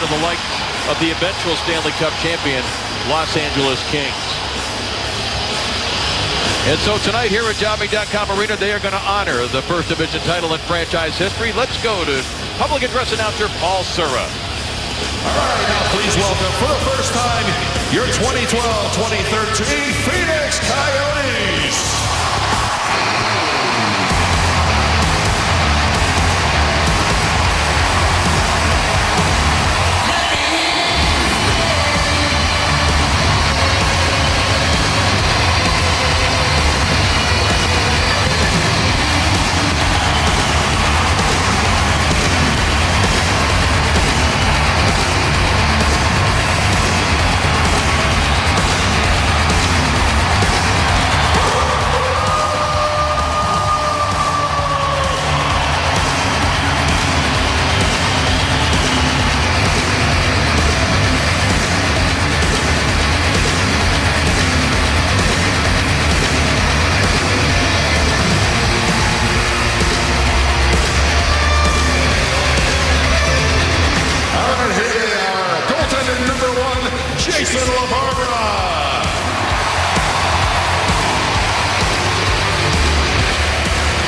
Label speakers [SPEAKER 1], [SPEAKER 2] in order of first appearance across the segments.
[SPEAKER 1] of the like of the eventual Stanley Cup champion, Los Angeles Kings. And so tonight here at Jan.20 Arena, they are going to honor the first division title in franchise history. Let's go to public address announcer Paul Sura.
[SPEAKER 2] All right, now please welcome for the first time your 2012-2013 Phoenix Coyotes.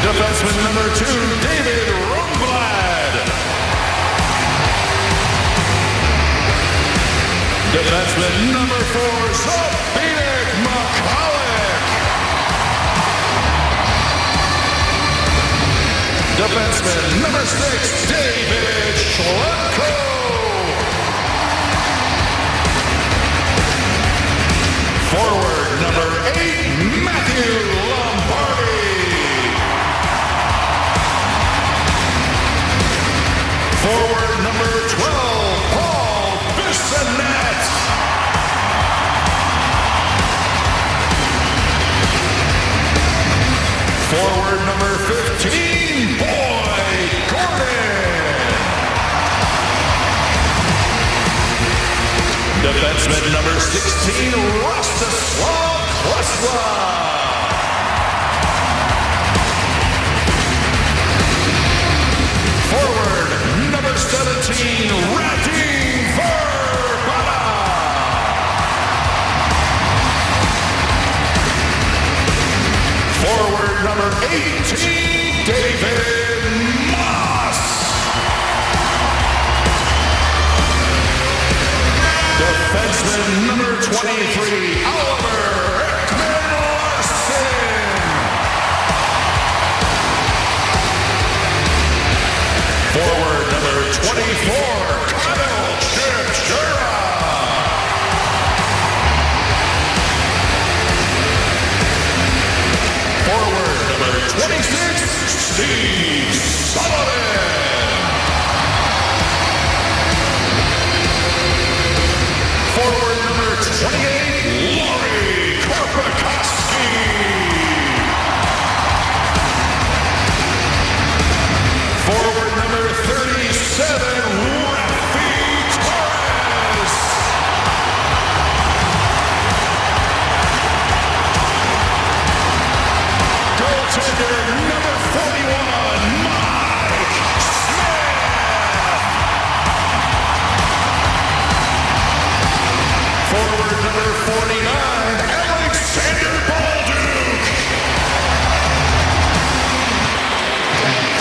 [SPEAKER 2] Defenseman number 2, David Rundblad. Defenseman number 4, Zbigniew Michalek. Defenseman number 6, David Schlemko. Forward number 8, Matthew Lombardi. Forward number 12, Paul Bissonnette. Forward number 15, Boyd Gordon. Defenseman number 16, Rostislav Klesla. Forward number 17, Radim Verbata. Forward number 18, David Moss. Defenseman number 23, Oliver Ekman-Larsson. Forward number 24, Kyle Chipchura. Forward number 26, Steve Sullivan. Forward number 28, Laurie Korpikoski. Forward number 37, Rafi Torres. Goaltender number 41, Mike Smith. Forward number 49, Alexander Bolduc.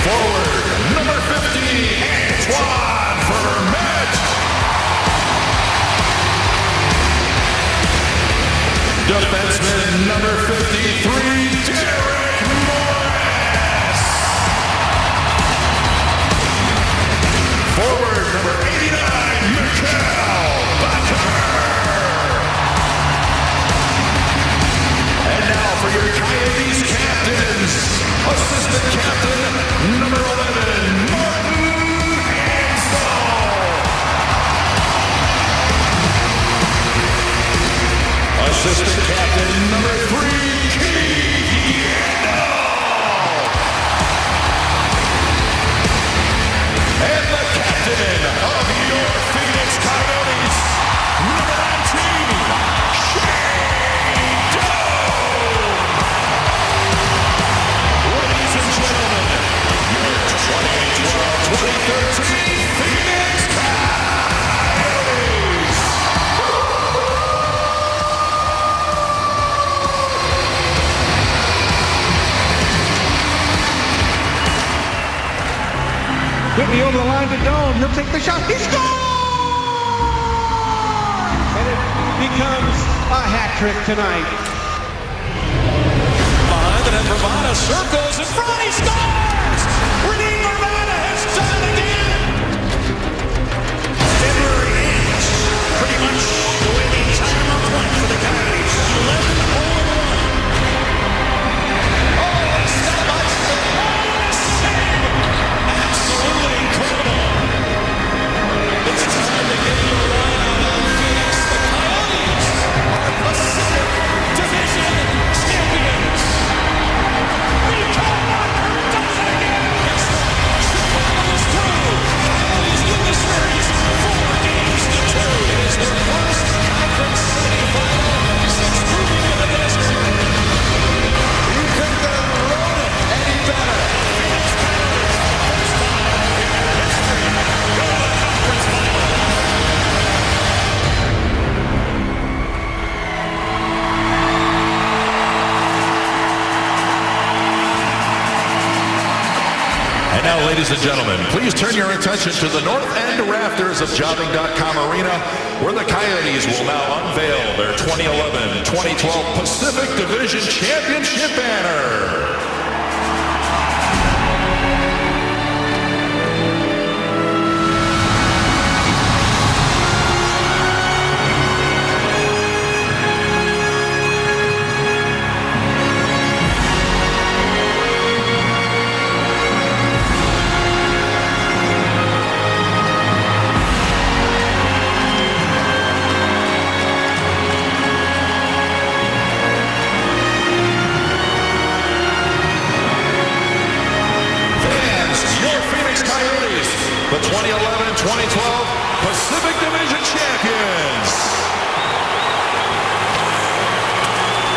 [SPEAKER 2] Forward number 50, Antoine Vermette. Defenseman number 53, Derek Morris. Forward number 89, Mikhail Bakker. And now for your Coyotes captains, assistant captain number 11, Martin Ansel. Assistant captain number 3, Keith Yandel. And the captain of your Phoenix Coyotes, number 19, Shane Doan. Ladies and gentlemen, your 2012-2013 Phoenix Coyotes.
[SPEAKER 3] Whitney over the line to Doan. He'll take the shot. He scores! And it becomes a hat trick tonight.
[SPEAKER 2] Behind the net, Bravada circles in front. He scores! Renee Bravada has done it again. February ends pretty much the way the entire month went for the Coyotes. 11-0-1. Oh, Stelbach. Absolutely incredible. It's time to get your line on Phoenix. The Coyotes are Pacific Division champions. We cannot does it again. Guess what? Chicago is through. Coyotes win the series 4-2. It is their first conference semifinal since moving to the desert. You couldn't have wrote it any better. Phoenix Coyotes, first time in their history, go to the conference final. And now, ladies and gentlemen, please turn your attention to the north end rafters of Jobbing.com Arena, where the Coyotes will now unveil their 2011-2012 Pacific Division Championship banner. The 2011-2012 Pacific Division champions.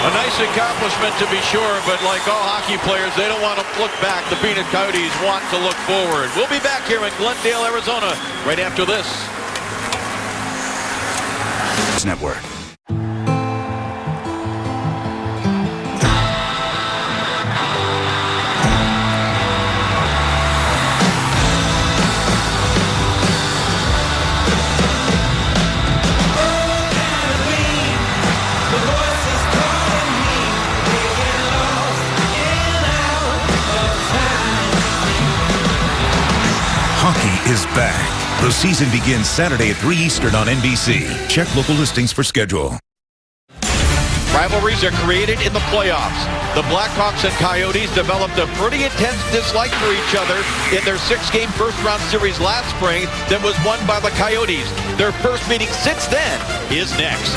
[SPEAKER 1] A nice accomplishment to be sure, but like all hockey players, they don't want to look back. The Phoenix Coyotes want to look forward. We'll be back here in Glendale, Arizona, right after this.
[SPEAKER 4] Network. Hockey is back. The season begins Saturday at 3 Eastern on NBC. Check local listings for schedule.
[SPEAKER 1] Rivalries are created in the playoffs. The Blackhawks and Coyotes developed a pretty intense dislike for each other in their 6-game first-round series last spring that was won by the Coyotes. Their first meeting since then is next.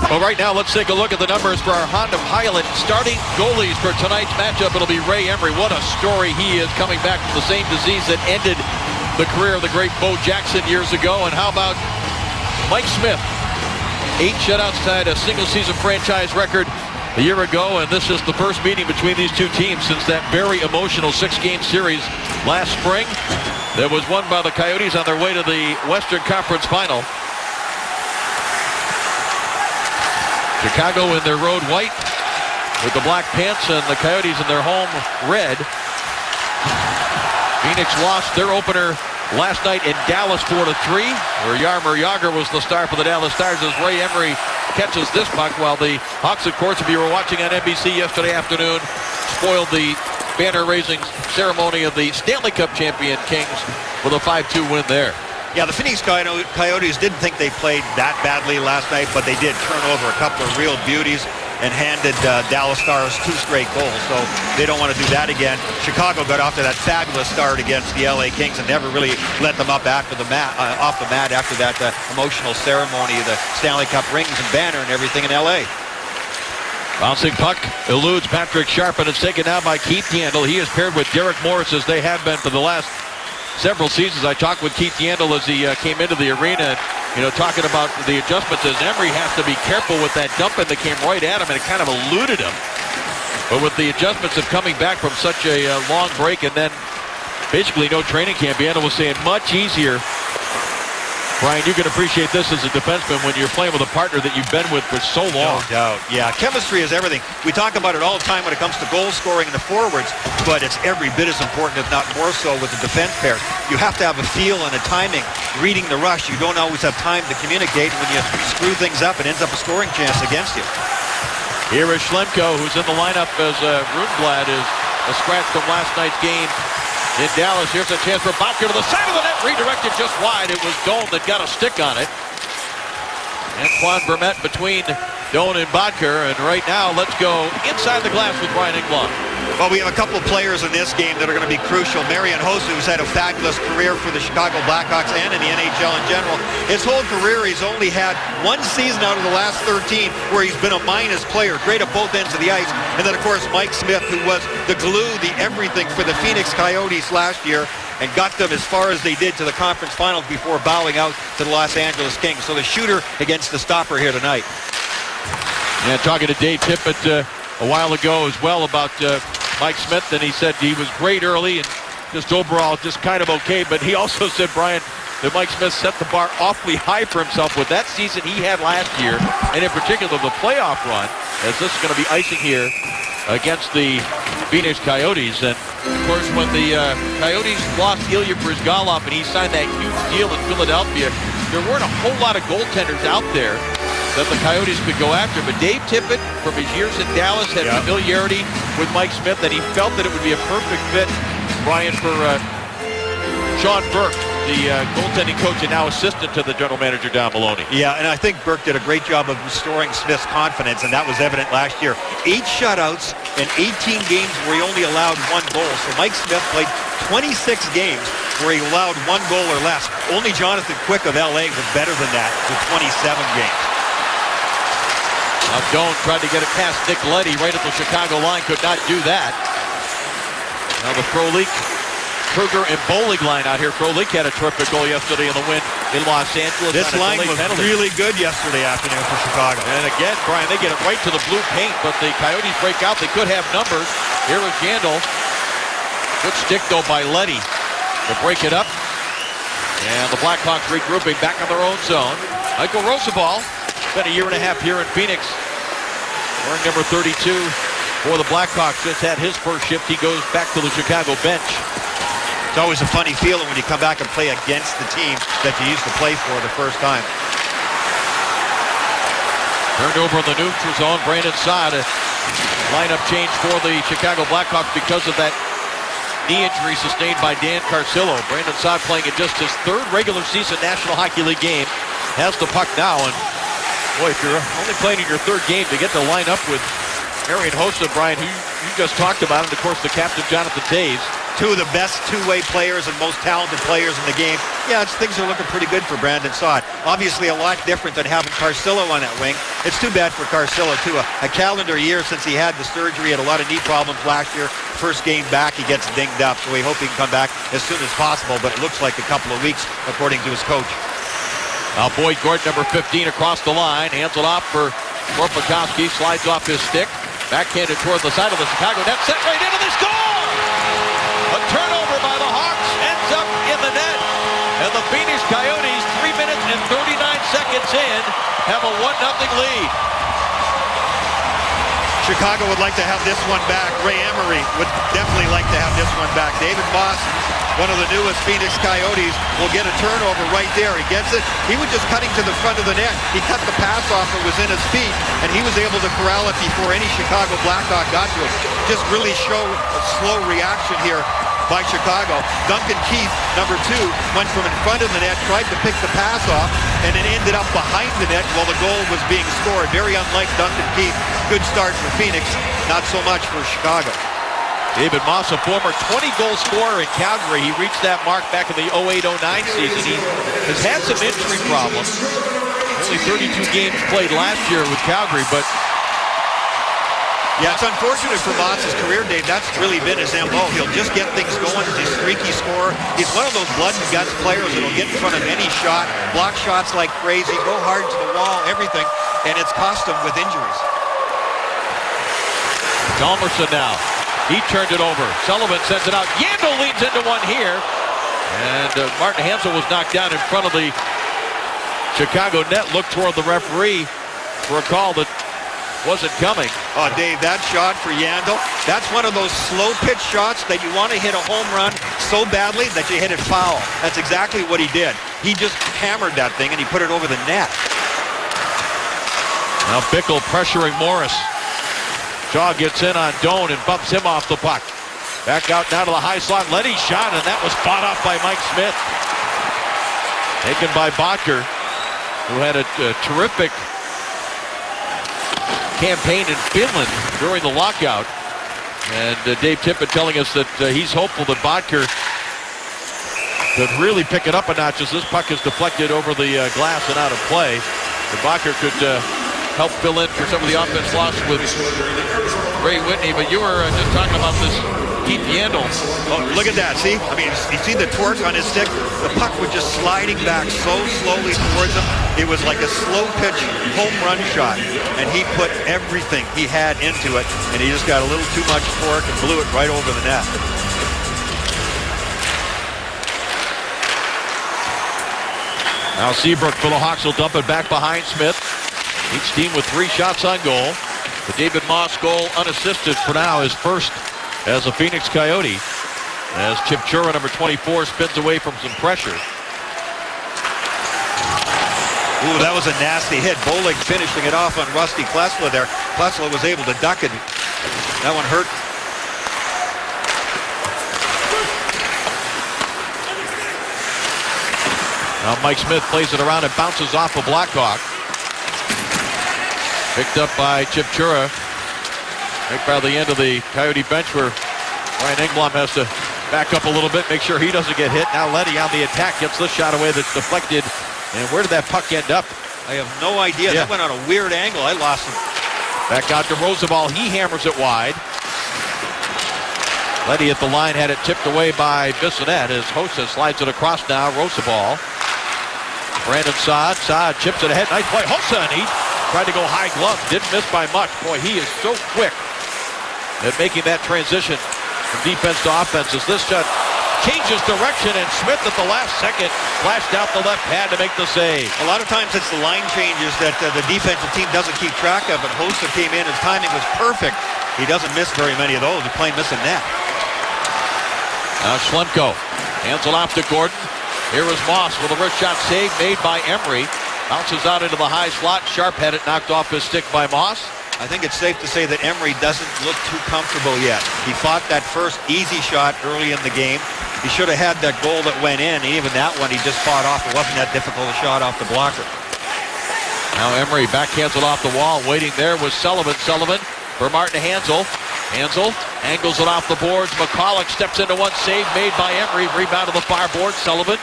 [SPEAKER 1] Well, right now, let's take a look at the numbers for our Honda Pilot starting goalies for tonight's matchup. It'll be Ray Emery. What a story he is, coming back from the same disease that ended the career of the great Bo Jackson years ago. And how about Mike Smith? 8 shutouts, tied a single-season franchise record a year ago, and this is the first meeting between these two teams since that very emotional 6-game series last spring that was won by the Coyotes on their way to the Western Conference Final. Chicago in their road white with the black pants, and the Coyotes in their home red. Phoenix lost their opener last night in Dallas 4-3, where Jaromir Jagr was the star for the Dallas Stars as Ray Emery catches this puck, while the Hawks, of course, if you were watching on NBC yesterday afternoon, spoiled the banner-raising ceremony of the Stanley Cup champion Kings with a 5-2 win there.
[SPEAKER 5] Yeah, the Phoenix Coyotes didn't think they played that badly last night, but they did turn over a couple of real beauties and handed Dallas Stars 2 straight goals, so they don't want to do that again. Chicago got off to that fabulous start against the LA Kings and never really let them up after the off the mat after that emotional ceremony, the Stanley Cup rings and banner and everything in LA.
[SPEAKER 1] Bouncing puck eludes Patrick Sharp, and it's taken out by Keith Yandel. He is paired with Derek Morris, as they have been for the last several seasons. I talked with Keith Yandel as he came into the arena, talking about the adjustments, as Emery has to be careful with that dump in that came right at him, and it kind of eluded him. But with the adjustments of coming back from such a long break and then basically no training camp, Yandel was saying much easier Brian, you can appreciate this as a defenseman when you're playing with a partner that you've been with for so long.
[SPEAKER 5] No doubt. Yeah, chemistry is everything. We talk about it all the time when it comes to goal scoring in the forwards, but it's every bit as important, if not more so, with the defense pairs. You have to have a feel and a timing, reading the rush. You don't always have time to communicate. When you screw things up, it ends up a scoring chance against you.
[SPEAKER 1] Here is Schlemko, who's in the lineup as Rundblad is a scratch from last night's game in Dallas. Here's a chance for Bottker to the side of the net, redirected just wide. It was Doan that got a stick on it. Antoine Vermette between Doan and Bottker, and right now let's go inside the glass with Brian Engblom.
[SPEAKER 5] Well, we have a couple players in this game that are going to be crucial. Marian Hossa, who's had a fabulous career for the Chicago Blackhawks and in the NHL in general. His whole career, he's only had one season out of the last 13 where he's been a minus player, great at both ends of the ice. And then, of course, Mike Smith, who was the glue, the everything for the Phoenix Coyotes last year and got them as far as they did to the conference finals before bowing out to the Los Angeles Kings. So the shooter against the stopper here tonight.
[SPEAKER 1] Yeah, talking to Dave Tippett a while ago as well about Mike Smith, and he said he was great early and just overall just kind of okay, but he also said, Brian, that Mike Smith set the bar awfully high for himself with that season he had last year, and in particular the playoff run, as this is going to be icing here against the Phoenix Coyotes. And of course, when the Coyotes lost Ilya Bryzgalov and he signed that huge deal in Philadelphia, there weren't a whole lot of goaltenders out there that the Coyotes could go after. But Dave Tippett, from his years in Dallas, had familiarity with Mike Smith, and he felt that it would be a perfect fit, Brian, for Sean Burke, the goaltending coach and now assistant to the general manager, Don Maloney.
[SPEAKER 5] Yeah, and I think Burke did a great job of restoring Smith's confidence, and that was evident last year. 8 shutouts and 18 games where he only allowed 1 goal. So Mike Smith played 26 games where he allowed 1 goal or less. Only Jonathan Quick of LA was better than that with 27 games.
[SPEAKER 1] Now Doan tried to get it past Nick Leddy right at the Chicago line, could not do that. Now the Frolik, Kruger, and Bolig line out here. Frolik had a terrific goal yesterday in the win in Los Angeles.
[SPEAKER 5] This line was really good yesterday afternoon for Chicago.
[SPEAKER 1] And again, Brian, they get it right to the blue paint, but the Coyotes break out. They could have numbers. Here is Jandl. Good stick, though, by Leddy to break it up. And the Blackhawks regrouping back on their own zone. Michael Rosabal, spent a year and a half here in Phoenix, wearing number 32 for the Blackhawks. Just had his first shift. He goes back to the Chicago bench.
[SPEAKER 5] It's always a funny feeling when you come back and play against the team that you used to play for the first time.
[SPEAKER 1] Turned over in the neutral zone. Brandon Saad, a lineup change for the Chicago Blackhawks because of that knee injury sustained by Dan Carcillo. Brandon Saad playing in just his 3rd regular season National Hockey League game. Has the puck now, and boy, if you're only playing in your 3rd game to get to line up with Marian Hossa, Brian, who you just talked about, and of course the captain, Jonathan Toews.
[SPEAKER 5] 2 of the best two-way players and most talented players in the game. Yeah, things are looking pretty good for Brandon Saad. Obviously a lot different than having Carcillo on that wing. It's too bad for Carcillo, too. A calendar year since he had the surgery, had a lot of knee problems last year. First game back, he gets dinged up, so we hope he can come back as soon as possible, but it looks like a couple of weeks, according to his coach.
[SPEAKER 1] Now Boyd Gordon, number 15, across the line. Hands it off for Korpikoski. Slides off his stick. Backhanded toward the side of the Chicago net. Set right into the score! A turnover by the Hawks ends up in the net. And the Phoenix Coyotes, 3 minutes and 39 seconds in, have a 1-0 lead.
[SPEAKER 5] Chicago would like to have this one back. Ray Emery would definitely like to have this one back. David Moss, one of the newest Phoenix Coyotes, will get a turnover right there. He gets it. He was just cutting to the front of the net. He cut the pass off. It was in his feet, and he was able to corral it before any Chicago Blackhawk got to it. Just really show a slow reaction here by Chicago. Duncan Keith, number 2, went from in front of the net, tried to pick the pass off, and it ended up behind the net while the goal was being scored. Very unlike Duncan Keith. Good start for Phoenix, not so much for Chicago.
[SPEAKER 1] David Moss, a former 20-goal scorer in Calgary. He reached that mark back in the 08-09 season. He has had some injury problems. Only 32 games played last year with Calgary, but
[SPEAKER 5] yeah, it's unfortunate for Moss's career, Dave. That's really been his MO. He'll just get things going. He's a streaky scorer. He's one of those blood and guts players that'll get in front of any shot, block shots like crazy, go hard to the wall, everything, and it's cost him with injuries.
[SPEAKER 1] Hjalmarsson now. He turned it over. Sullivan sends it out. Jandl leads into one here. And Martin Hansel was knocked down in front of the Chicago net looked toward the referee for a call that wasn't coming.
[SPEAKER 5] Oh, Dave, that shot for Yandel, that's one of those slow pitch shots that you want to hit a home run so badly that you hit it foul. That's exactly what he did. He just hammered that thing and he put it over the net.
[SPEAKER 1] Now Bickle pressuring Morris. Shaw gets in on Doan and bumps him off the puck. Back out now to the high slot. Leddy's shot, and that was fought off by Mike Smith. Taken by Bottker, who had a terrific campaign in Finland during the lockout. And Dave Tippett telling us that he's hopeful that Bottker could really pick it up a notch as this puck is deflected over the glass and out of play. And Bottker could help fill in for some of the offense lost with Ray Whitney. But you were just talking about this Keith Yandel.
[SPEAKER 5] Oh, look at that. See? I mean, you see the torque on his stick? The puck was just sliding back so slowly towards him. It was like a slow pitch home run shot. And he put everything he had into it. And he just got a little too much torque and blew it right over the net.
[SPEAKER 1] Now Seabrook for the Hawks will dump it back behind Smith. Each team with 3 shots on goal. The David Moss goal unassisted for now, his first as a Phoenix Coyote. As Chip Chura, number 24, spins away from some pressure.
[SPEAKER 5] Ooh, that was a nasty hit. Bolig finishing it off on Rusty Klesla there. Klesla was able to duck it. That one hurt.
[SPEAKER 1] Now Mike Smith plays it around and bounces off a Blackhawk. Picked up by Chip Chura. Right by the end of the Coyote bench where Ryan Engblom has to back up a little bit, make sure he doesn't get hit. Now Leddy on the attack gets this shot away that's deflected. And where did that puck end up?
[SPEAKER 5] I have no idea.
[SPEAKER 1] Yeah.
[SPEAKER 5] That went on a weird angle. I lost him.
[SPEAKER 1] Back out to Roosevelt. He hammers it wide. Leddy at the line had it tipped away by Bissonnette as Hossa slides it across now. Roosevelt. Brandon Saad. Saad chips it ahead. Nice play. Hossa, and he tried to go high glove. Didn't miss by much. Boy, he is so quick at making that transition from defense to offense as this shot changes direction, and Smith at the last second flashed out the left pad to make the save.
[SPEAKER 5] A lot of times it's the line changes that the defensive team doesn't keep track of, but Hossa came in. His timing was perfect. He doesn't miss very many of those. He's playing missing net.
[SPEAKER 1] Now Schlemko hands it off to Gordon. Here is Moss with a wrist shot save made by Emery. Bounces out into the high slot. Sharp had it knocked off his stick by Moss.
[SPEAKER 5] I think it's safe to say that Emery doesn't look too comfortable yet. He fought that first easy shot early in the game. He should have had that goal that went in, and even that one he just fought off. It wasn't that difficult a shot off the blocker.
[SPEAKER 1] Now Emery backhands it off the wall. Waiting there was Sullivan. Sullivan for Martin Hansel. Hansel angles it off the boards. McCulloch steps into one, save made by Emery. Rebound to the far board. Sullivan.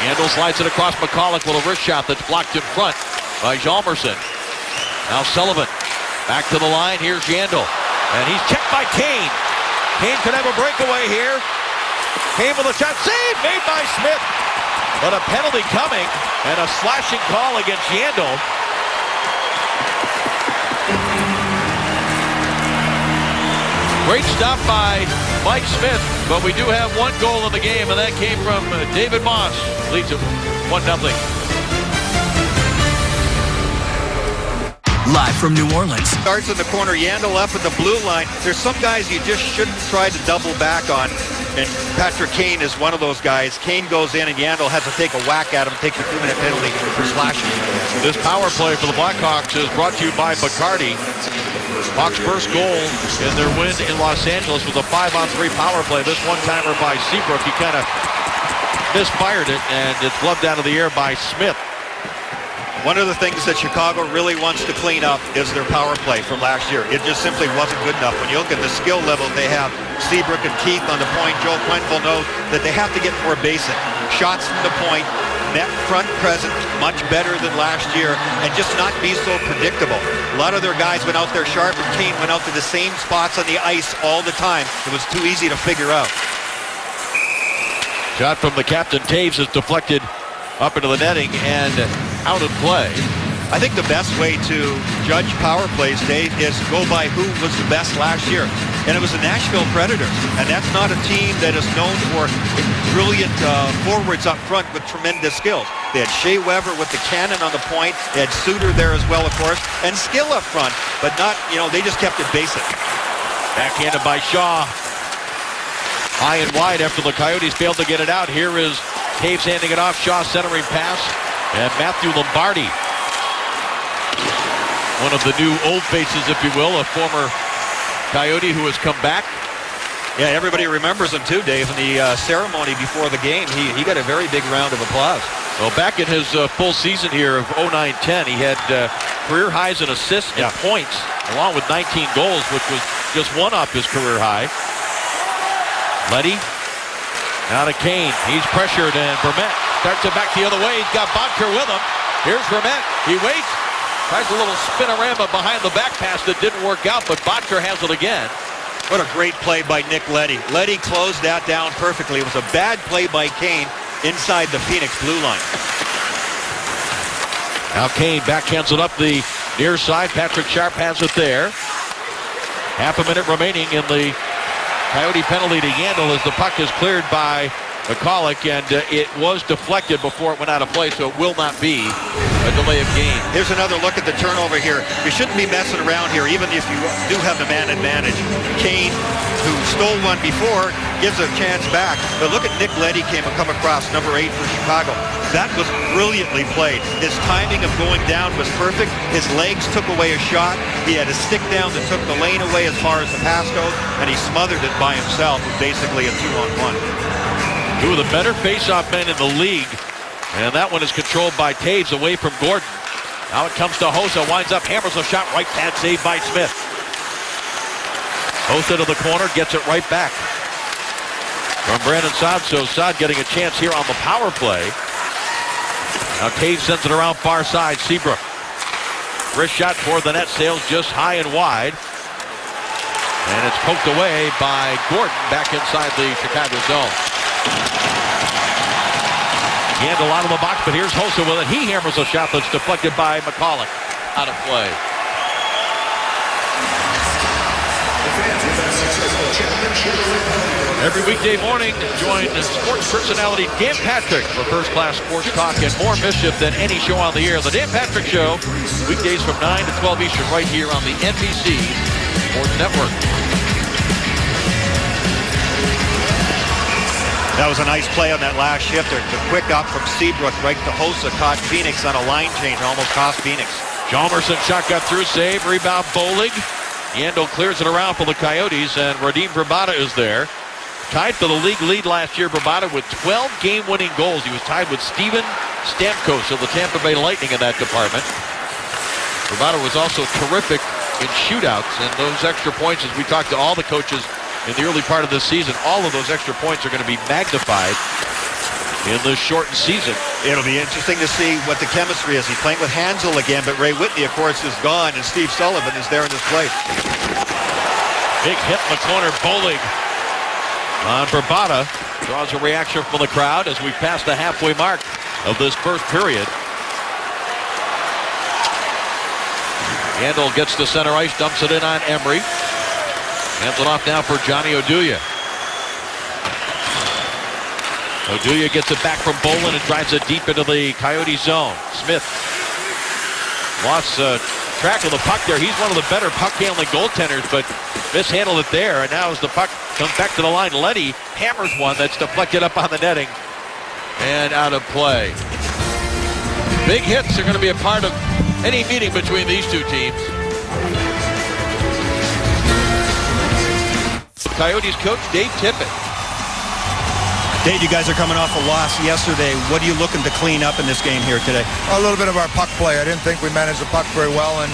[SPEAKER 1] Handel slides it across McCulloch with a wrist shot that's blocked in front by Hjalmarsson. Now Sullivan back to the line. Here's Yandel. And he's checked by Kane. Kane could have a breakaway here. Kane with a shot. Save made by Smith. But a penalty coming and a slashing call against Yandel. Great stop by Mike Smith, but we do have one goal in the game, and that came from David Moss. Leads it 1-0.
[SPEAKER 6] Live from New Orleans.
[SPEAKER 5] Starts in the corner, Yandel up at the blue line. There's some guys you just shouldn't try to double back on, and Patrick Kane is one of those guys. Kane goes in, and Yandel has to take a whack at him, takes a 2-minute penalty for slashing.
[SPEAKER 1] This power play for the Blackhawks is brought to you by Bacardi. Hawks' first goal in their win in Los Angeles was a 5-on-3 power play. This one-timer by Seabrook. He kind of misfired it, and it's gloved out of the air by Smith.
[SPEAKER 5] One of the things that Chicago really wants to clean up is their power play from last year. It just simply wasn't good enough. When you look at the skill level they have, Seabrook and Keith on the point, Joe Quenneville knows that they have to get more basic. Shots from the point, net front present, much better than last year, and just not be so predictable. A lot of their guys went out there sharp, and Kane went out to the same spots on the ice all the time. It was too easy to figure out.
[SPEAKER 1] Shot from the captain, Taves, is deflected up into the netting and out of play.
[SPEAKER 5] I think the best way to judge power plays, Dave, is go by who was the best last year. And it was the Nashville Predators. And that's not a team that is known for brilliant forwards up front with tremendous skills. They had Shea Weber with the cannon on the point. They had Suter there as well, of course, and skill up front, but not, they just kept it basic.
[SPEAKER 1] Backhanded by Shaw. High and wide after the Coyotes failed to get it out. Here is Taves handing it off. Shaw centering pass. And Matthew Lombardi. One of the new old faces, if you will, a former Coyote who has come back.
[SPEAKER 5] Yeah, everybody remembers him too, Dave. In the ceremony before the game, he got a very big round of applause.
[SPEAKER 1] Well, back in his full season here of 09-10, he had career highs in assists and points, along with 19 goals, which was just one off his career high. Leddy, now to Kane. He's pressured, and Vermette starts it back the other way. He's got Bodker with him. Here's Vermette. He waits. Tries a little spinorama behind the back pass that didn't work out, but Bodker has it again.
[SPEAKER 5] What a great play by Nick Leddy. Leddy closed that down perfectly. It was a bad play by Kane inside the Phoenix blue line.
[SPEAKER 1] Now Kane backhands it up the near side. Patrick Sharp has it there. Half a minute remaining in the Coyote penalty to Yandel as the puck is cleared by McCulloch, and it was deflected before it went out of play, so it will not be a delay of game.
[SPEAKER 5] Here's another look at the turnover here. You shouldn't be messing around here, even if you do have the man advantage. Kane, who stole one before, gives a chance back. But look at Nick Leddy come across, number 8 for Chicago. That was brilliantly played. His timing of going down was perfect. His legs took away a shot. He had a stick down that took the lane away as far as the pass goes, and he smothered it by himself with basically a 2-on-1.
[SPEAKER 1] Two of the better face-off men in the league. And that one is controlled by Taves away from Gordon. Now it comes to Hossa, winds up, hammers a shot, right pad saved by Smith. Hossa to the corner, gets it right back from Brandon Saad. So Saad getting a chance here on the power play. Now Taves sends it around far side. Seabrook. Wrist shot toward the net, sails just high and wide. And it's poked away by Gordon back inside the Chicago zone. Yandel out of the box, but here's Hossa with it. He hammers a shot that's deflected by McCulloch. Out of play. Every weekday morning, join sports personality Dan Patrick for first-class sports talk and more mischief than any show on the air. The Dan Patrick Show, weekdays from 9 to 12 Eastern, right here on the NBC Sports Network.
[SPEAKER 5] That was a nice play on that last shift. The quick up from Seabrook right to Hossa caught Phoenix on a line change, almost cost Phoenix.
[SPEAKER 1] Chalmerson shot got through, save, rebound Bolig. Yandel clears it around for the Coyotes, and Radim Bravada is there. Tied for the league lead last year, Bravada with 12 game-winning goals. He was tied with Steven Stamkos of the Tampa Bay Lightning in that department. Bravada was also terrific in shootouts, and those extra points, as we talked to all the coaches in the early part of this season, all of those extra points are going to be magnified in this shortened season.
[SPEAKER 5] It'll be interesting to see what the chemistry is. He's playing with Hansel again, but Ray Whitney, of course, is gone, and Steve Sullivan is there in this place.
[SPEAKER 1] Big hit in the corner. Bolig on Bravada. Draws a reaction from the crowd as we pass the halfway mark of this first period. Yandel gets to center ice, dumps it in on Emery. Hands it off now for Johnny Oduya. Oduya gets it back from Bolin and drives it deep into the Coyote zone. Smith lost track of the puck there. He's one of the better puck-handling goaltenders, but mishandled it there. And now as the puck comes back to the line, Leddy hammers one that's deflected up on the netting and out of play. Big hits are going to be a part of any meeting between these two teams. Coyotes coach Dave Tippett.
[SPEAKER 6] Dave, you guys are coming off a loss yesterday. What are you looking to clean up in this game here today?
[SPEAKER 7] A little bit of our puck play. I didn't think we managed the puck very well, and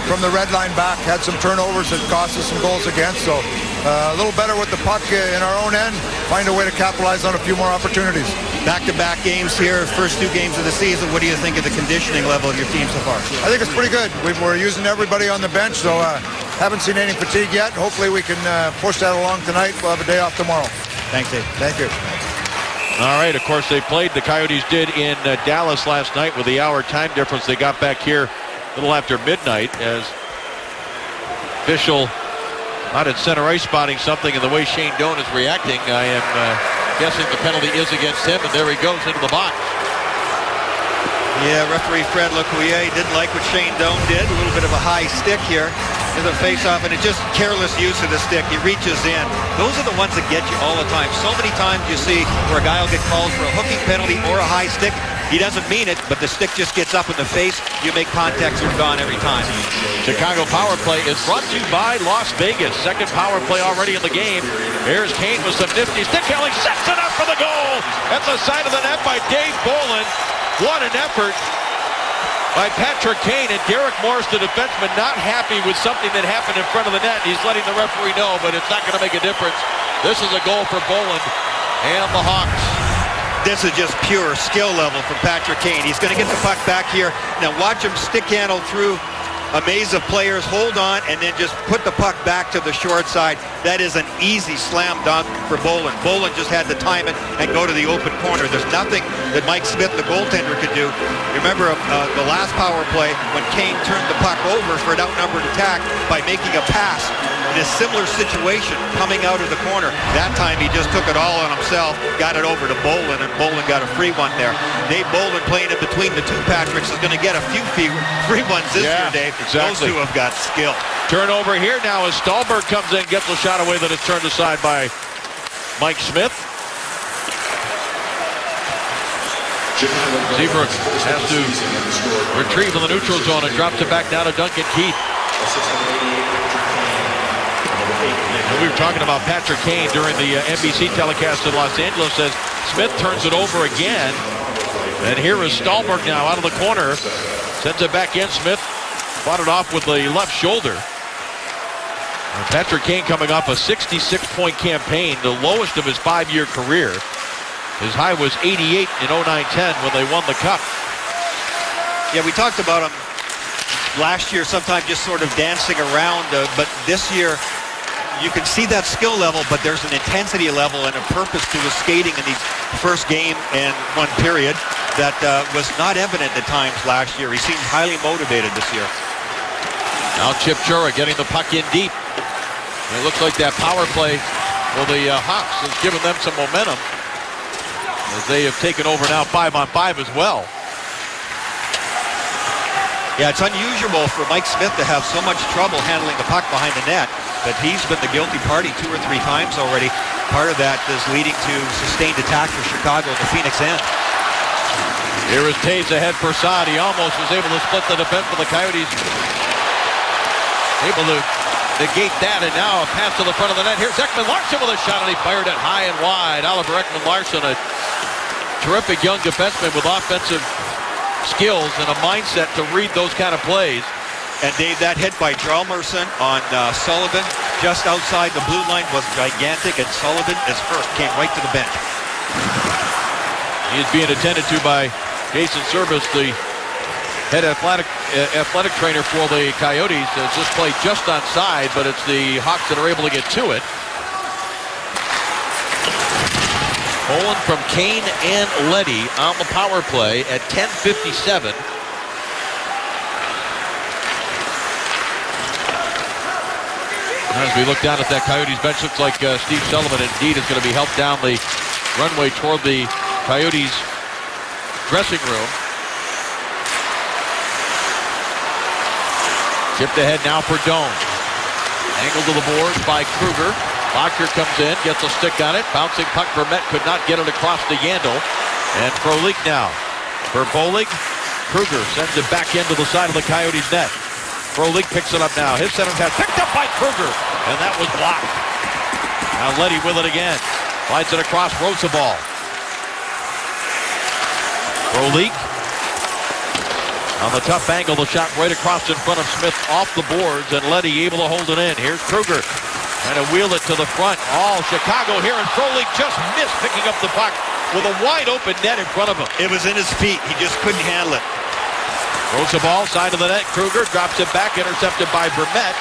[SPEAKER 7] from the red line back, had some turnovers that cost us some goals against. So a little better with the puck in our own end. Find a way to capitalize on a few more opportunities.
[SPEAKER 6] Back-to-back games here, first 2 games of the season. What do you think of the conditioning level of your team so far?
[SPEAKER 7] I think it's pretty good. We're using everybody on the bench, so haven't seen any fatigue yet. Hopefully we can push that along tonight. We'll have a day off tomorrow.
[SPEAKER 6] Thanks, Dave.
[SPEAKER 7] Thank you.
[SPEAKER 1] All right, of course, they played, the Coyotes did in Dallas last night with the hour time difference. They got back here a little after midnight as official out at center ice spotting something, and the way Shane Doan is reacting, I am guessing the penalty is against him, and there he goes into the box.
[SPEAKER 5] Yeah, referee Fred Lecuyer didn't like what Shane Doan did. A little bit of a high stick here. There's a face-off, and it's just careless use of the stick. He reaches in. Those are the ones that get you all the time. So many times you see where a guy will get called for a hooking penalty or a high stick. He doesn't mean it, but the stick just gets up in the face. You make contact, you're gone every time.
[SPEAKER 1] Chicago power play is brought to you by Las Vegas. Second power play already in the game. Here's Kane with some nifty stick handling. Sets it up for the goal. At the side of the net by Dave Bolland. What an effort by Patrick Kane, and Derek Morris, the defenseman, not happy with something that happened in front of the net. He's letting the referee know, but it's not going to make a difference. This is a goal for Bolland and the Hawks.
[SPEAKER 5] This is just pure skill level from Patrick Kane. He's going to get the puck back here. Now watch him stick handle through a maze of players, hold on, and then just put the puck back to the short side. That is an easy slam dunk for Bolland. Bolland just had to time it and go to the open corner. There's nothing that Mike Smith, the goaltender, could do. Remember the last power play when Kane turned the puck over for an outnumbered attack by making a pass in a similar situation coming out of the corner. That time he just took it all on himself, got it over to Bolland, and Bolland got a free one there. Dave Bolland playing in between the two Patricks is going to get a few free ones this year, Dave.
[SPEAKER 1] Exactly.
[SPEAKER 5] Those two have got skill.
[SPEAKER 1] Turnover here now as Stahlberg comes in, gets a shot away that is turned aside by Mike Smith. Seabrook has to retrieve in the neutral zone and drops it back down to Duncan Keith. And we were talking about Patrick Kane during the NBC telecast in Los Angeles as Smith turns it over again. And here is Stahlberg now out of the corner. Sends it back in. Smith fought it off with the left shoulder. And Patrick Kane coming off a 66-point campaign, the lowest of his 5-year career. His high was 88 in 09-10 when they won the Cup.
[SPEAKER 5] Yeah, we talked about him last year, sometimes just sort of dancing around, but this year you can see that skill level, but there's an intensity level and a purpose to his skating in the first game and one period that was not evident at times last year. He seemed highly motivated this year.
[SPEAKER 1] Now Chip Chura getting the puck in deep. It looks like that power play for the Hawks has given them some momentum as they have taken over now 5-on-5 as well.
[SPEAKER 5] Yeah, it's unusual for Mike Smith to have so much trouble handling the puck behind the net, but he's been the guilty party 2 or 3 times already. Part of that is leading to sustained attack for Chicago at the Phoenix end.
[SPEAKER 1] Here is Taves ahead for Saad. He almost was able to split the defense for the Coyotes. Able to negate that, and now a pass to the front of the net. Here's Ekman Larsson with a shot, and he fired it high and wide. Oliver Ekman Larsson, a terrific young defenseman with offensive skills and a mindset to read those kind of plays.
[SPEAKER 5] And Dave, that hit by Hjalmarsson on Sullivan just outside the blue line was gigantic, and Sullivan is hurt, came right to the bench.
[SPEAKER 1] He is being attended to by Jason Service, the head athletic trainer for the Coyotes. Has just played just onside, but it's the Hawks that are able to get to it. Bolland from Kane and Leddy on the power play at 10:57. As we look down at that Coyotes bench, looks like Steve Sullivan indeed is going to be helped down the runway toward the Coyotes dressing room. Tipped ahead now for Doan. Angled to the boards by Kruger. Lockyer comes in, gets a stick on it. Bouncing puck for Met, could not get it across the Yandel. And Frolik now for Bolig. Kruger sends it back into the side of the Coyotes net. Frolik picks it up now. His center pass picked up by Kruger, and that was blocked. Now Leddy with it again. Slides it across Roosevelt. Frolik on the tough angle, the shot right across in front of Smith off the boards, and Leddy able to hold it in. Here's Kruger trying to wheel it to the front. All Chicago here, and Frolik just missed picking up the puck with a wide open net in front of him.
[SPEAKER 5] It was in his feet. He just couldn't handle it.
[SPEAKER 1] Throws the ball, side of the net. Kruger drops it back, intercepted by Vermette.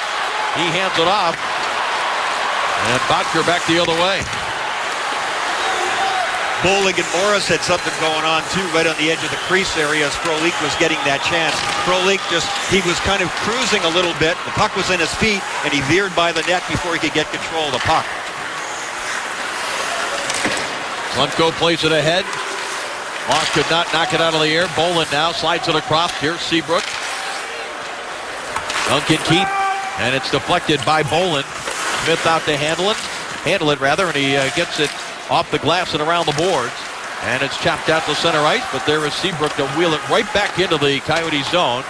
[SPEAKER 1] He hands it off. And Botker back the other way.
[SPEAKER 5] Bowling and Morris had something going on too, right on the edge of the crease area as Frolik was getting that chance. Frolik he was kind of cruising a little bit. The puck was in his feet, and he veered by the net before he could get control of the puck.
[SPEAKER 1] Lundko plays it ahead. Moss could not knock it out of the air. Bolin now slides it across. Here's Seabrook. Duncan Keith, and it's deflected by Bolin. Smith out to handle it, and he gets it off the glass and around the boards. And it's chopped out to center ice, but there is Seabrook to wheel it right back into the Coyote zone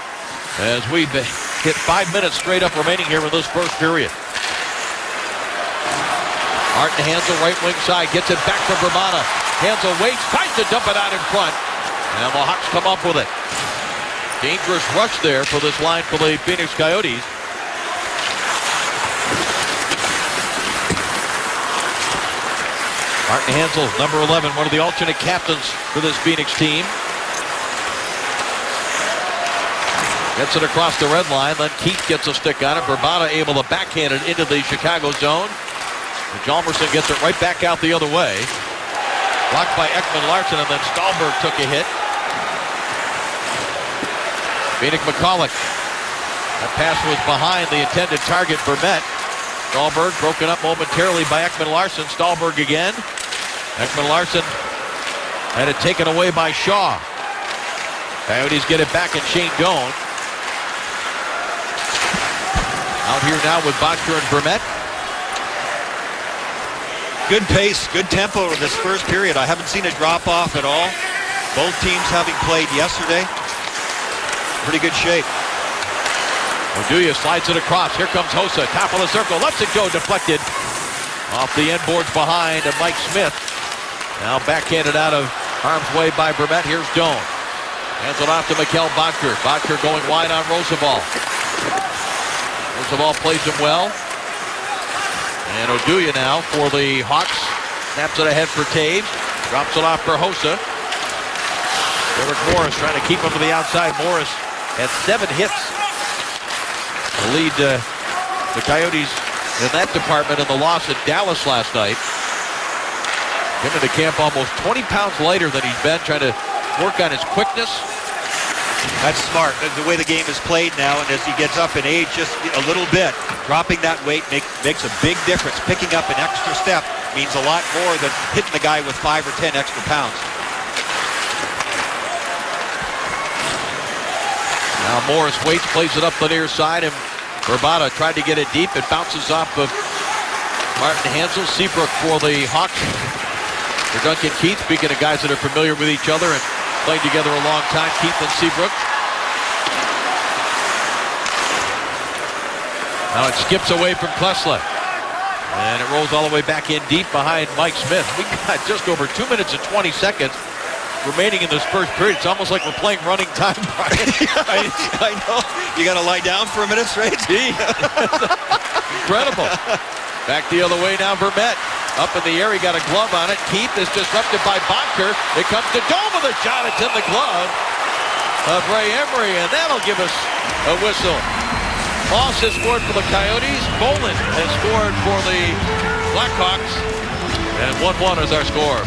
[SPEAKER 1] as we hit 5 minutes straight up remaining here in this first period. Martin Hansel, right wing side, gets it back to Bravada. Hansel waits, tries to dump it out in front, and the Hawks come up with it. Dangerous rush there for this line for the Phoenix Coyotes. Martin Hansel, number 11, one of the alternate captains for this Phoenix team. Gets it across the red line, then Keith gets a stick on it. Bravada able to backhand it into the Chicago zone. And Hjalmarsson gets it right back out the other way. Blocked by Ekman-Larsson, and then Stahlberg took a hit. Phoenix McCulloch. That pass was behind the intended target, Vermette. Stahlberg broken up momentarily by Ekman-Larsson. Stahlberg again. Ekman-Larsson had it taken away by Shaw. Coyotes get it back, and Shane Doan. Out here now with Bottcher and Vermette.
[SPEAKER 5] Good pace, good tempo in this first period. I haven't seen a drop off at all. Both teams having played yesterday. Pretty good shape.
[SPEAKER 1] Oduya slides it across. Here comes Hossa, top of the circle, lets it go, deflected off the end boards behind Mike Smith. Now backhanded out of harm's way by Vermette. Here's Doan. Hands it off to Mikkel Bottcher. Bottcher going wide on Roosevelt. Roosevelt plays him well. And Oduya now for the Hawks. Snaps it ahead for Taves. Drops it off for Hossa. Derek Morris trying to keep him to the outside. Morris had 7 hits to lead the Coyotes in that department in the loss at Dallas last night. Came into camp almost 20 pounds lighter than he's been, trying to work on his quickness.
[SPEAKER 5] That's smart. That's the way the game is played now, and as he gets up in age just a little bit, dropping that weight makes a big difference. Picking up an extra step means a lot more than hitting the guy with 5 or 10 extra pounds.
[SPEAKER 1] Now Morris waits, plays it up the near side, and Bravada tried to get it deep. It bounces off of Martin Hansel. Seabrook for the Hawks. For Duncan Keith, speaking of guys that are familiar with each other and played together a long time, Keith and Seabrook. Now it skips away from Klesla. And it rolls all the way back in deep behind Mike Smith. We got just over 2 minutes and 20 seconds remaining in this first period. It's almost like we're playing running time, Brian.
[SPEAKER 5] I know. You got to lie down for a minute straight?
[SPEAKER 1] Incredible. Back the other way now, Vermette. Up in the air, he got a glove on it. Keith is disrupted by Bottcher. It comes to Doan with a shot. It's in the glove of Ray Emery, and that'll give us a whistle. Moss has scored for the Coyotes. Bolin has scored for the Blackhawks. And 1-1 is our score.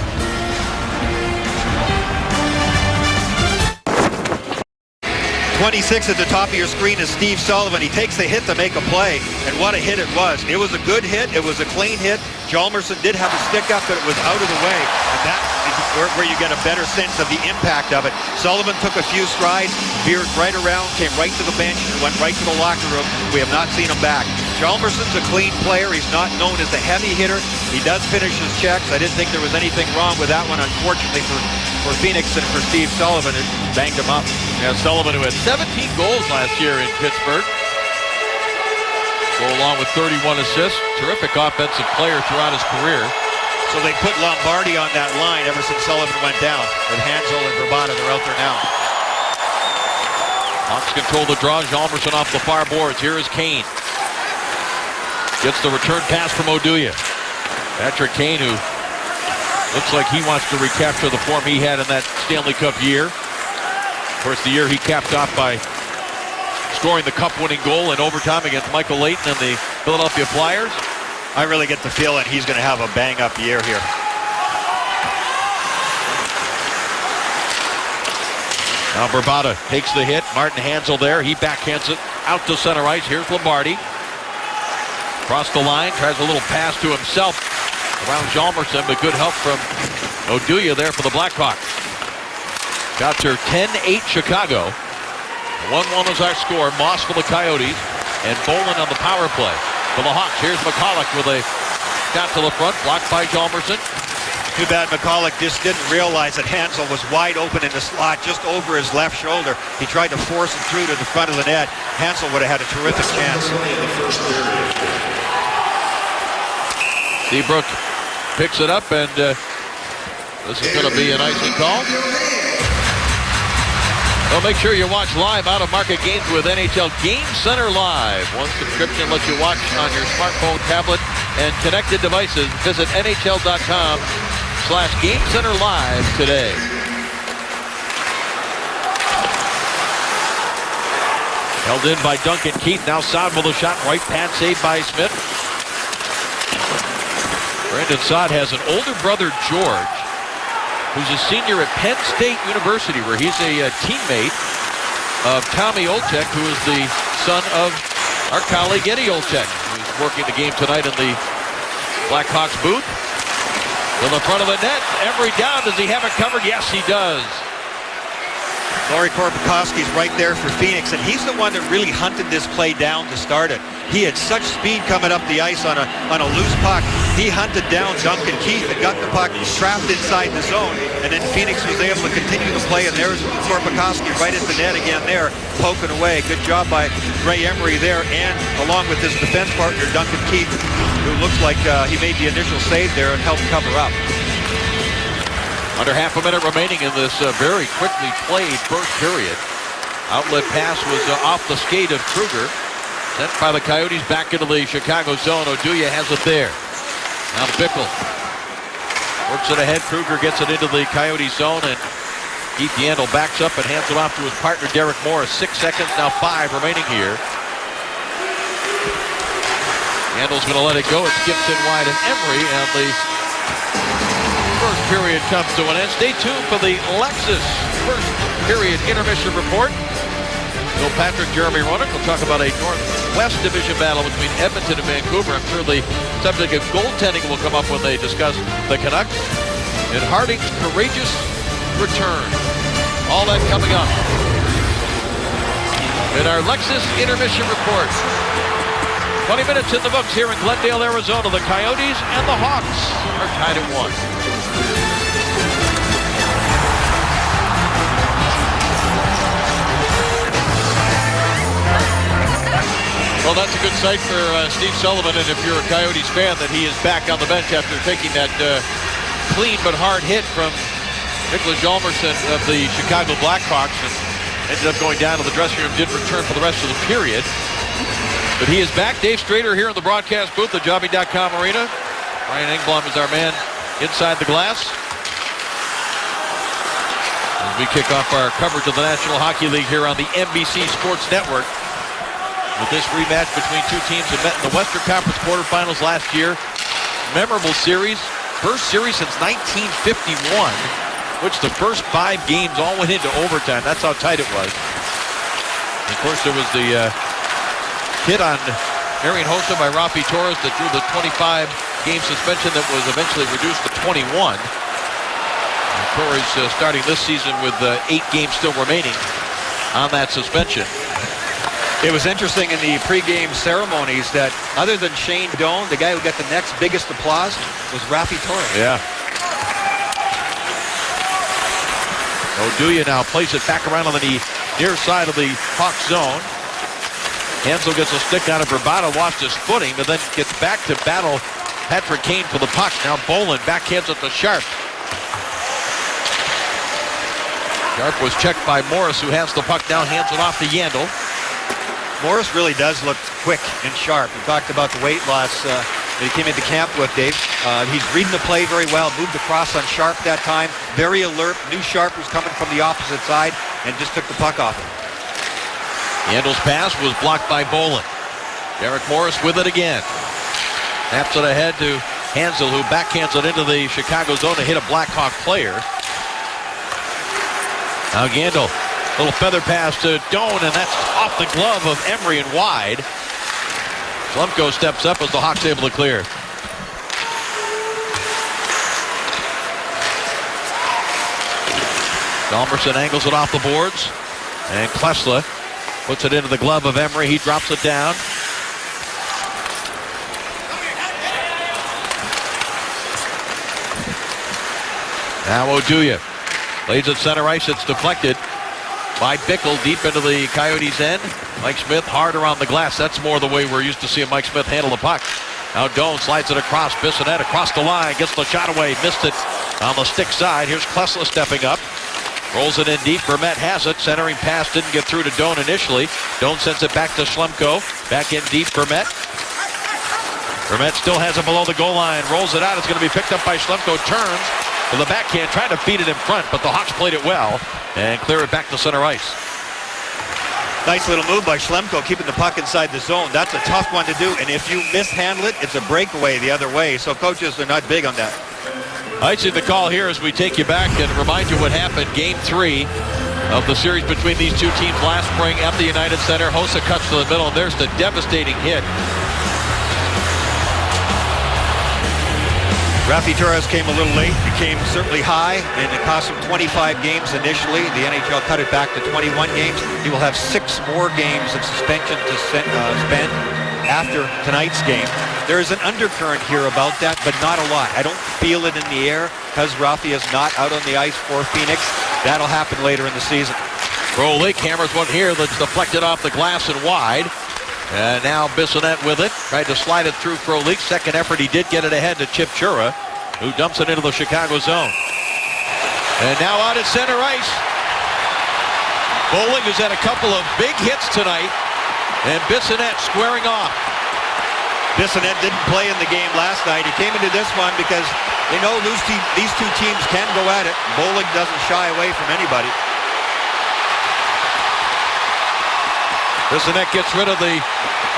[SPEAKER 5] .26 at the top of your screen is Steve Sullivan. He takes the hit to make a play, and what a hit it was. It was a good hit. It was a clean hit. Hjalmarsson did have a stick up, but it was out of the way, and that is where you get a better sense of the impact of it. Sullivan took a few strides, veered right around, came right to the bench, and went right to the locker room. We have not seen him back. Hjalmarsson's a clean player. He's not known as a heavy hitter. He does finish his checks. I didn't think there was anything wrong with that one, unfortunately, for Phoenix and for Steve Sullivan. It banged him up.
[SPEAKER 1] Yeah, Sullivan, who had 17 goals last year in Pittsburgh. Go along with 31 assists. Terrific offensive player throughout his career.
[SPEAKER 5] So they put Lombardi on that line ever since Sullivan went down. With Hansel and Bravada, they're out there now.
[SPEAKER 1] Hawks control the draw. Hjalmarsson off the far boards. Here is Kane. Gets the return pass from Oduya. Patrick Kane, who looks like he wants to recapture the form he had in that Stanley Cup year. Of course, the year he capped off by scoring the cup-winning goal in overtime against Michael Leighton and the Philadelphia Flyers.
[SPEAKER 5] I really get the feeling he's going to have a bang-up year here.
[SPEAKER 1] Now Bravada takes the hit. Martin Hansel there. He backhands it out to center ice. Here's Lombardi. Across the line. Tries a little pass to himself around Hjalmarsson, but good help from Oduya there for the Blackhawks. Shots are 10-8 Chicago. 1-1 is our score. Moss for the Coyotes and Bolin on the power play. For the Hawks, here's McCulloch with a shot to the front, blocked by Hjalmarsson.
[SPEAKER 5] Too bad McCulloch just didn't realize that Hansel was wide open in the slot just over his left shoulder. He tried to force it through to the front of the net. Hansel would have had a terrific chance.
[SPEAKER 1] Seabrook picks it up, and this is going to be an icing call. Well, make sure you watch live out-of-market games with NHL Game Center Live. One subscription lets you watch on your smartphone, tablet, and connected devices. Visit NHL.com/Game Center Live today. Held in by Duncan Keith. Now Saad with a shot. Right pad saved by Smith. Brandon Saad has an older brother, George, who's a senior at Penn State University, where he's a teammate of Tommy Olczyk, who is the son of our colleague Eddie Olczyk, who's working the game tonight in the Blackhawks booth. To the front of the net. Emery down. Does he have it covered? Yes, he does.
[SPEAKER 5] Laurie Korpikoski's right there for Phoenix, and he's the one that really hunted this play down to start it. He had such speed coming up the ice on a loose puck. He hunted down Duncan Keith and got the puck trapped inside the zone, and then Phoenix was able to continue the play, and there's Korpikoski right at the net again there, poking away. Good job by Ray Emery there, and along with his defense partner, Duncan Keith, who looks like he made the initial save there and helped cover up.
[SPEAKER 1] Under half a minute remaining in this very quickly played first period. Outlet pass was off the skate of Kruger. Sent by the Coyotes back into the Chicago zone. Oduya has it there. Now Bickle works it ahead. Kruger gets it into the Coyote zone, and Keith Yandel backs up and hands it off to his partner Derek Morris. 6 seconds, now 5 remaining here. Yandel's going to let it go. It's Gibson wide and Emery, and the first period comes to an end. Stay tuned for the Lexus first period intermission report. Bill Patrick, Jeremy Roenick will talk about a Northwest Division battle between Edmonton and Vancouver. I'm sure the subject of goaltending will come up when they discuss the Canucks. And Harding's courageous return. All that coming up in our Lexus intermission report. 20 minutes in the books here in Glendale, Arizona. The Coyotes and the Hawks are tied at 1. Well, that's a good sight for Steve Sullivan, and if you're a Coyotes fan, that he is back on the bench after taking that clean but hard hit from Nicholas Hjalmarsson of the Chicago Blackhawks, and ended up going down to the dressing room, didn't return for the rest of the period. But he is back. Dave Strader here in the broadcast booth at Jobbing.com Arena. Ryan Engblom is our man inside the glass. As we kick off our coverage of the National Hockey League here on the NBC Sports Network. With this rematch between two teams that met in the Western Conference quarterfinals last year. Memorable series. First series since 1951, which the first 5 games all went into overtime. That's how tight it was. And of course, there was the hit on Marian Hossa by Rafi Torres that drew the 25-game suspension that was eventually reduced to 21. And Torres starting this season with 8 games still remaining on that suspension.
[SPEAKER 5] It was interesting in the pregame ceremonies that other than Shane Doan, the guy who got the next biggest applause was Rafi Torres.
[SPEAKER 1] Yeah. Oduya now plays it back around on the near side of the Hawk zone. Hansel gets a stick out of Bravada, lost his footing, but then gets back to battle Patrick Kane for the puck. Now Bolin backhands it to Sharp. Sharp was checked by Morris, who has the puck down, hands it off to Yandel.
[SPEAKER 5] Morris really does look quick and sharp. We talked about the weight loss that he came into camp with, Dave. He's reading the play very well, moved across on Sharp that time, very alert, knew Sharp was coming from the opposite side, and just took the puck off him.
[SPEAKER 1] Yandel's pass was blocked by Bolin. Derek Morris with it again. Snaps it ahead to Hansel, who backhands it into the Chicago zone to hit a Blackhawk player. Now Yandel Little feather pass to Doan, and that's off the glove of Emery and wide. Slumko steps up as the Hawks able to clear. Hjalmarsson angles it off the boards, and Klesla puts it into the glove of Emery. He drops it down. Now Oduya lays at center ice. It's deflected by Bickle deep into the Coyotes' end. Mike Smith hard around the glass. That's more the way we're used to seeing Mike Smith handle the puck. Now Doan slides it across. Bissonnette across the line. Gets the shot away. Missed it on the stick side. Here's Klesla stepping up. Rolls it in deep. Vermette has it. Centering pass didn't get through to Doan initially. Doan sends it back to Schlemko. Back in deep. Vermette. Vermette still has it below the goal line. Rolls it out. It's going to be picked up by Schlemko. Turns to the backhand. Trying to feed it in front, but the Hawks played it well and clear it back to center ice.
[SPEAKER 5] Nice little move by Schlemko, keeping the puck inside the zone. That's a tough one to do, and if you mishandle it, it's a breakaway the other way. So coaches are not big on that.
[SPEAKER 1] I see the call here as we take you back and remind you what happened. Game 3 of the series between these two teams last spring at the United Center. Hossa cuts to the middle, and there's the devastating hit.
[SPEAKER 5] Rafi Torres came a little late, became certainly high, and it cost him 25 games initially. The NHL cut it back to 21 games. He will have 6 more games of suspension to spend after tonight's game. There is an undercurrent here about that, but not a lot. I don't feel it in the air because Rafi is not out on the ice for Phoenix. That'll happen later in the season.
[SPEAKER 1] Frolik hammers one here that's deflected off the glass and wide. And now Bissonnette with it. Tried to slide it through Frolik. Second effort, he did get it ahead to Chip Chura, who dumps it into the Chicago zone. And now out at center ice. Bowling has had a couple of big hits tonight. And Bissonnette squaring off.
[SPEAKER 5] Bissonnette didn't play in the game last night. He came into this one because they know these two teams can go at it. Bowling doesn't shy away from anybody.
[SPEAKER 1] Bissonnette gets rid of the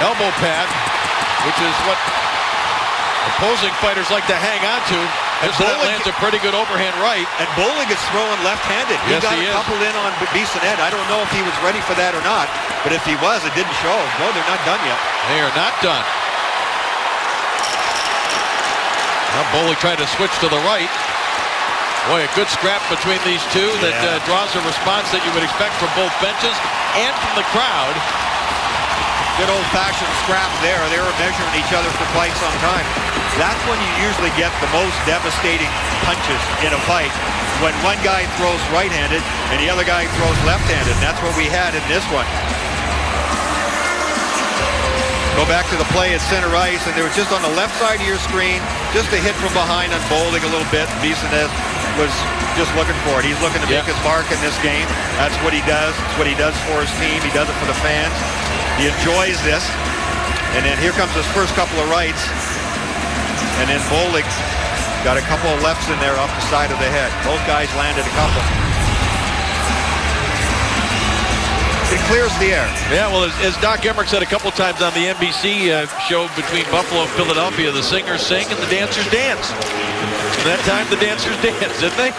[SPEAKER 1] elbow pad, which is what opposing fighters like to hang on to. Bissonnette lands a pretty good overhand right.
[SPEAKER 5] And Bowling is throwing left-handed.
[SPEAKER 1] Yes,
[SPEAKER 5] he got
[SPEAKER 1] he
[SPEAKER 5] a couple in on Bissonnette. I don't know if he was ready for that or not, but if he was, it didn't show. No, they're not done yet.
[SPEAKER 1] They are not done. Now Bowling trying to switch to the right. Boy, a good scrap between these two that draws a response that you would expect from both benches and from the crowd.
[SPEAKER 5] Good old-fashioned scrap there. They were measuring each other for quite some time. That's when you usually get the most devastating punches in a fight. When one guy throws right-handed and the other guy throws left-handed. That's what we had in this one. Go back to the play at center ice, and they were just on the left side of your screen, just a hit from behind on Bowling a little bit. Bissonnette was just looking for it. He's looking to make his mark in this game. That's what he does. It's what he does for his team. He does it for the fans. He enjoys this. And then here comes his first couple of rights. And then Bowling got a couple of lefts in there off the side of the head. Both guys landed a couple. It clears the air.
[SPEAKER 1] Yeah, well, as Doc Emmerich said a couple times on the NBC show between Buffalo and Philadelphia, the singers sing and the dancers dance. And that time the dancers danced, didn't they?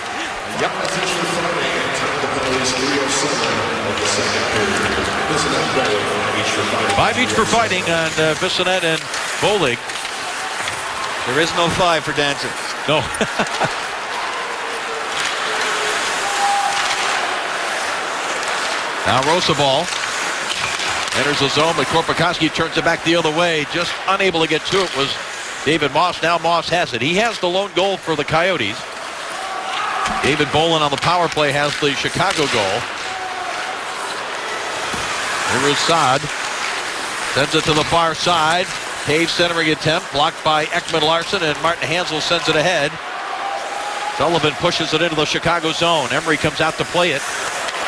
[SPEAKER 5] Yep.
[SPEAKER 1] 5 each for fighting on Bissonnette and Bowling.
[SPEAKER 5] There is no 5 for dancing.
[SPEAKER 1] No. Now Rosabal enters the zone, but Korpikoski turns it back the other way. Just unable to get to it was David Moss. Now Moss has it. He has the lone goal for the Coyotes. David Bolin on the power play has the Chicago goal. Here is Saad. Sends it to the far side. Cave centering attempt blocked by Ekman Larsson, and Martin Hansel sends it ahead. Sullivan pushes it into the Chicago zone. Emery comes out to play it.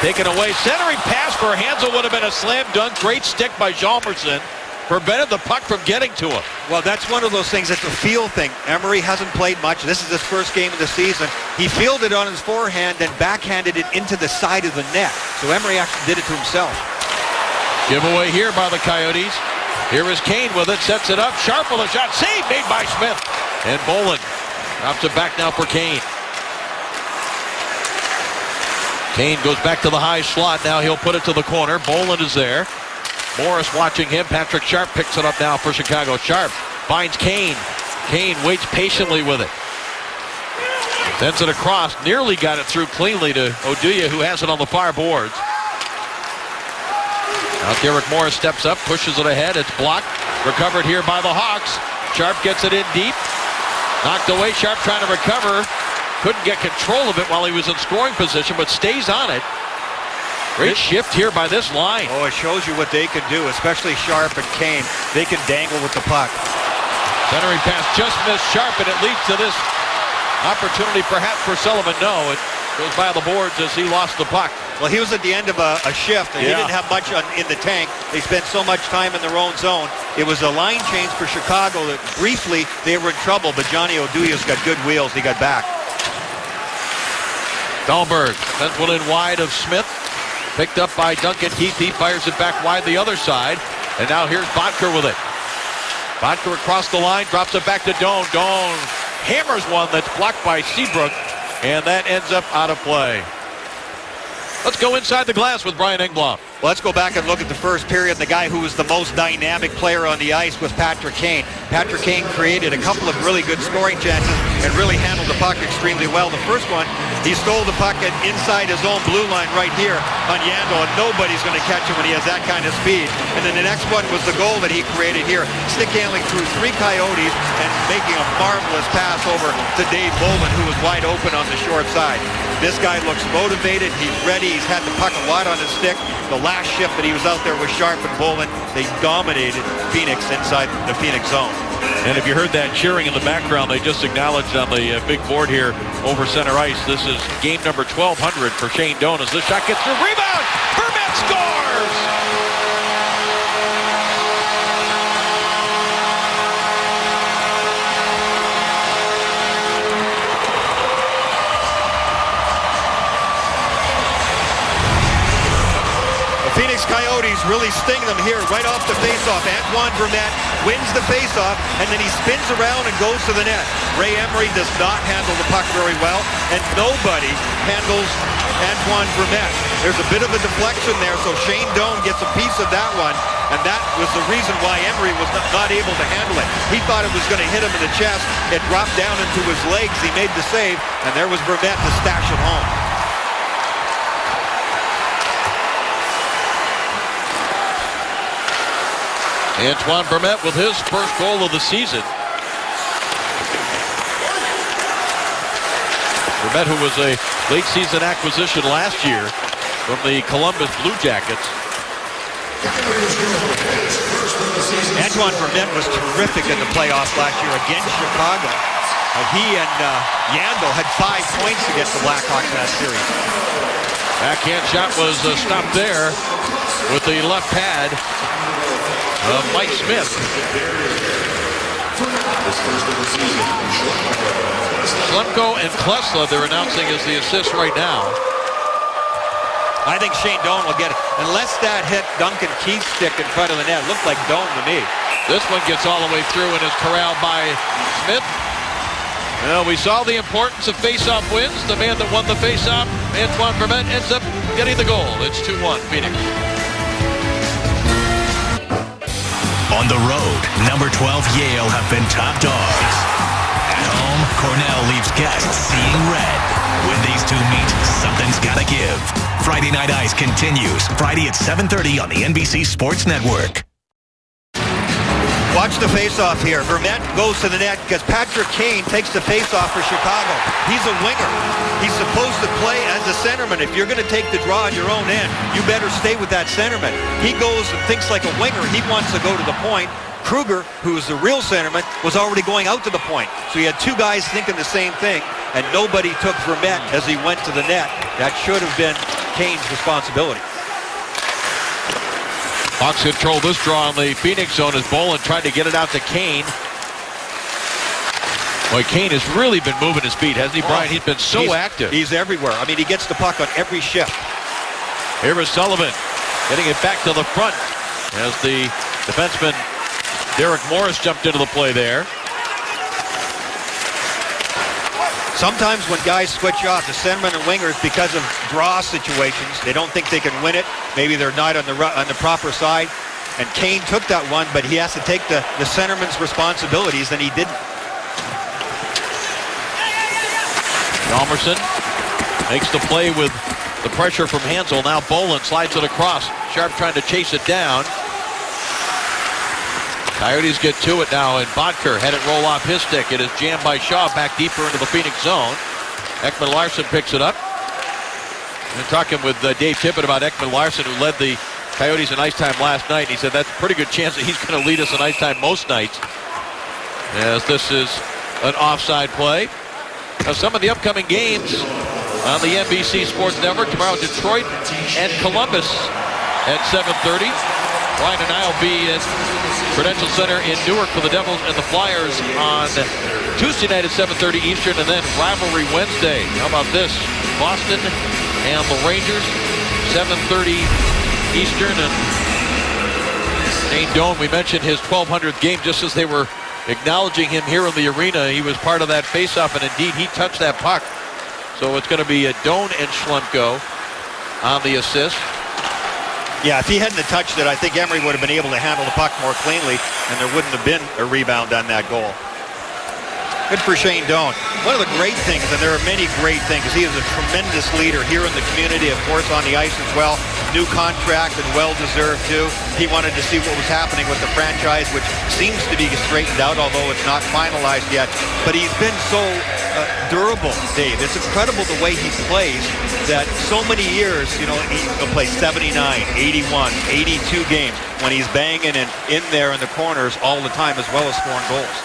[SPEAKER 1] Taken away. Centering pass for Hansel would have been a slam dunk. Great stick by Hjalmarsson. Prevented the puck from getting to him.
[SPEAKER 5] Well, that's one of those things. It's a feel thing. Emery hasn't played much. This is his first game of the season. He fielded on his forehand and backhanded it into the side of the net. So Emery actually did it to himself.
[SPEAKER 1] Giveaway here by the Coyotes. Here is Kane with it. Sets it up. Sharp with a shot. Save made by Smith. And Bolin drops it back now for Kane. Kane goes back to the high slot. Now he'll put it to the corner. Boland is there. Morris watching him. Patrick Sharp picks it up now for Chicago. Sharp finds Kane. Kane waits patiently with it. Sends it across. Nearly got it through cleanly to Oduya, who has it on the far boards. Now Derek Morris steps up, pushes it ahead. It's blocked. Recovered here by the Hawks. Sharp gets it in deep. Knocked away. Sharp trying to recover. Couldn't get control of it while he was in scoring position, but stays on it. Great shift here by this line.
[SPEAKER 5] Oh, it shows you what they can do, especially Sharp and Kane. They can dangle with the puck.
[SPEAKER 1] Centering pass just missed Sharp, and it leads to this opportunity perhaps for Sullivan. No, it goes by the boards as he lost the puck.
[SPEAKER 5] Well, he was at the end of a shift, and he didn't have much in the tank. They spent so much time in their own zone. It was a line change for Chicago that briefly they were in trouble, but Johnny Oduya's got good wheels. He got back. Dahlberg sends one in wide of Smith. Picked up by Duncan Keith. He fires it back wide the other side. And now here's Bodker with it. Bodker across the line, drops it back to Doan. Doan hammers one that's blocked by Seabrook, and that ends up out of play. Let's go inside the glass with Brian Engblom. Well, let's go back and look at the first period. The guy who was the most dynamic player on the ice was Patrick Kane. Patrick Kane created a couple of really good scoring chances and really handled the puck extremely well. The first one, he stole the puck inside his own blue line right here on Yandel, and nobody's going to catch him when he has that kind of speed. And then the next one was the goal that he created here, stick handling through 3 Coyotes and making a marvelous pass over to Dave Bolin, who was wide open on the short side. This guy looks motivated. He's ready. He's had the puck a lot on his stick. The last shift that he was out there with Sharp and Bolin, they dominated Phoenix inside the Phoenix zone.
[SPEAKER 1] And if you heard that cheering in the background, they just acknowledged on the big board here over center ice. This is game number 1200 for Shane Doan as this shot gets through. Rebound! Vermette scores!
[SPEAKER 5] Phoenix Coyotes really sting them here right off the faceoff. Antoine Vermette wins the faceoff, and then he spins around and goes to the net. Ray Emery does not handle the puck very well, and nobody handles Antoine Vermette. There's a bit of a deflection there, so Shane Doan gets a piece of that one, and that was the reason why Emery was not able to handle it. He thought it was going to hit him in the chest. It dropped down into his legs. He made the save, and there was Vermette to stash it home.
[SPEAKER 1] Antoine Vermette with his first goal of the season. Vermette, who was a late season acquisition last year from the Columbus Blue Jackets.
[SPEAKER 5] Antoine Vermette was terrific in the playoffs last year against Chicago. He and Yandel had 5 points against the Blackhawks in that series.
[SPEAKER 1] Backhand shot was stopped there with the left pad of Mike Smith. Schlemko and Klesla, they're announcing as the assists right now.
[SPEAKER 5] I think Shane Doan will get it. Unless that hit Duncan Keith's stick in front of the net. Looked like Doan to me.
[SPEAKER 1] This one gets all the way through and is corralled by Smith. Well, we saw the importance of face-off wins. The man that won the face-off, Antoine Vermette, ends up getting the goal. It's 2-1 Phoenix.
[SPEAKER 8] On the road, number 12 Yale have been top dogs. At home, Cornell leaves guests seeing red. When these two meet, something's gotta give. Friday Night Ice continues Friday at 7:30 on the NBC Sports Network.
[SPEAKER 5] Watch the face-off here. Vermette goes to the net because Patrick Kane takes the face-off for Chicago. He's a winger. He's supposed to play as a centerman. If you're going to take the draw on your own end, you better stay with that centerman. He goes and thinks like a winger. He wants to go to the point. Kruger, who's the real centerman, was already going out to the point. So he had 2 guys thinking the same thing, and nobody took Vermette as he went to the net. That should have been Kane's responsibility.
[SPEAKER 1] Hawks control this draw in the Phoenix zone as Bolin tried to get it out to Kane. Boy, Kane has really been moving his feet, hasn't he, Brian? He's been so active.
[SPEAKER 5] He's everywhere. I mean, he gets the puck on every shift.
[SPEAKER 1] Here is Sullivan getting it back to the front as the defenseman Derek Morris jumped into the play there.
[SPEAKER 5] Sometimes when guys switch off, the centermen and wingers, because of draw situations, they don't think they can win it. Maybe they're not on the proper side. And Kane took that one, but he has to take the centerman's responsibilities, and he didn't.
[SPEAKER 1] Hjalmarsson makes the play with the pressure from Hansel. Now Bolin slides it across. Sharp trying to chase it down. Coyotes get to it now, and Bodker had it roll off his stick. It is jammed by Shaw back deeper into the Phoenix zone. Ekman-Larsson picks it up. I've been talking with Dave Tippett about Ekman-Larsson, who led the Coyotes in ice time last night. And he said that's a pretty good chance that he's going to lead us in ice time most nights, as this is an offside play. Now, some of the upcoming games on the NBC Sports Network tomorrow: Detroit and Columbus at 7:30. Ryan and I will be at Prudential Center in Newark for the Devils and the Flyers on Tuesday night at 7:30 Eastern, and then Rivalry Wednesday. How about this? Boston and the Rangers, 7:30 Eastern. And Shane Doan, we mentioned his 1200th game just as they were acknowledging him here in the arena. He was part of that faceoff, and indeed he touched that puck. So it's going to be Doan and Schlemko on the assist.
[SPEAKER 5] Yeah, if he hadn't touched it, I think Emery would have been able to handle the puck more cleanly, and there wouldn't have been a rebound on that goal. Good for Shane Doan. One of the great things, and there are many great things, he is a tremendous leader here in the community, of course on the ice as well. New contract and well-deserved too. He wanted to see what was happening with the franchise, which seems to be straightened out, although it's not finalized yet. But he's been so durable, Dave. It's incredible the way he plays, that so many years, you know, he'll play 79, 81, 82 games when he's banging and in there in the corners all the time, as well as scoring goals.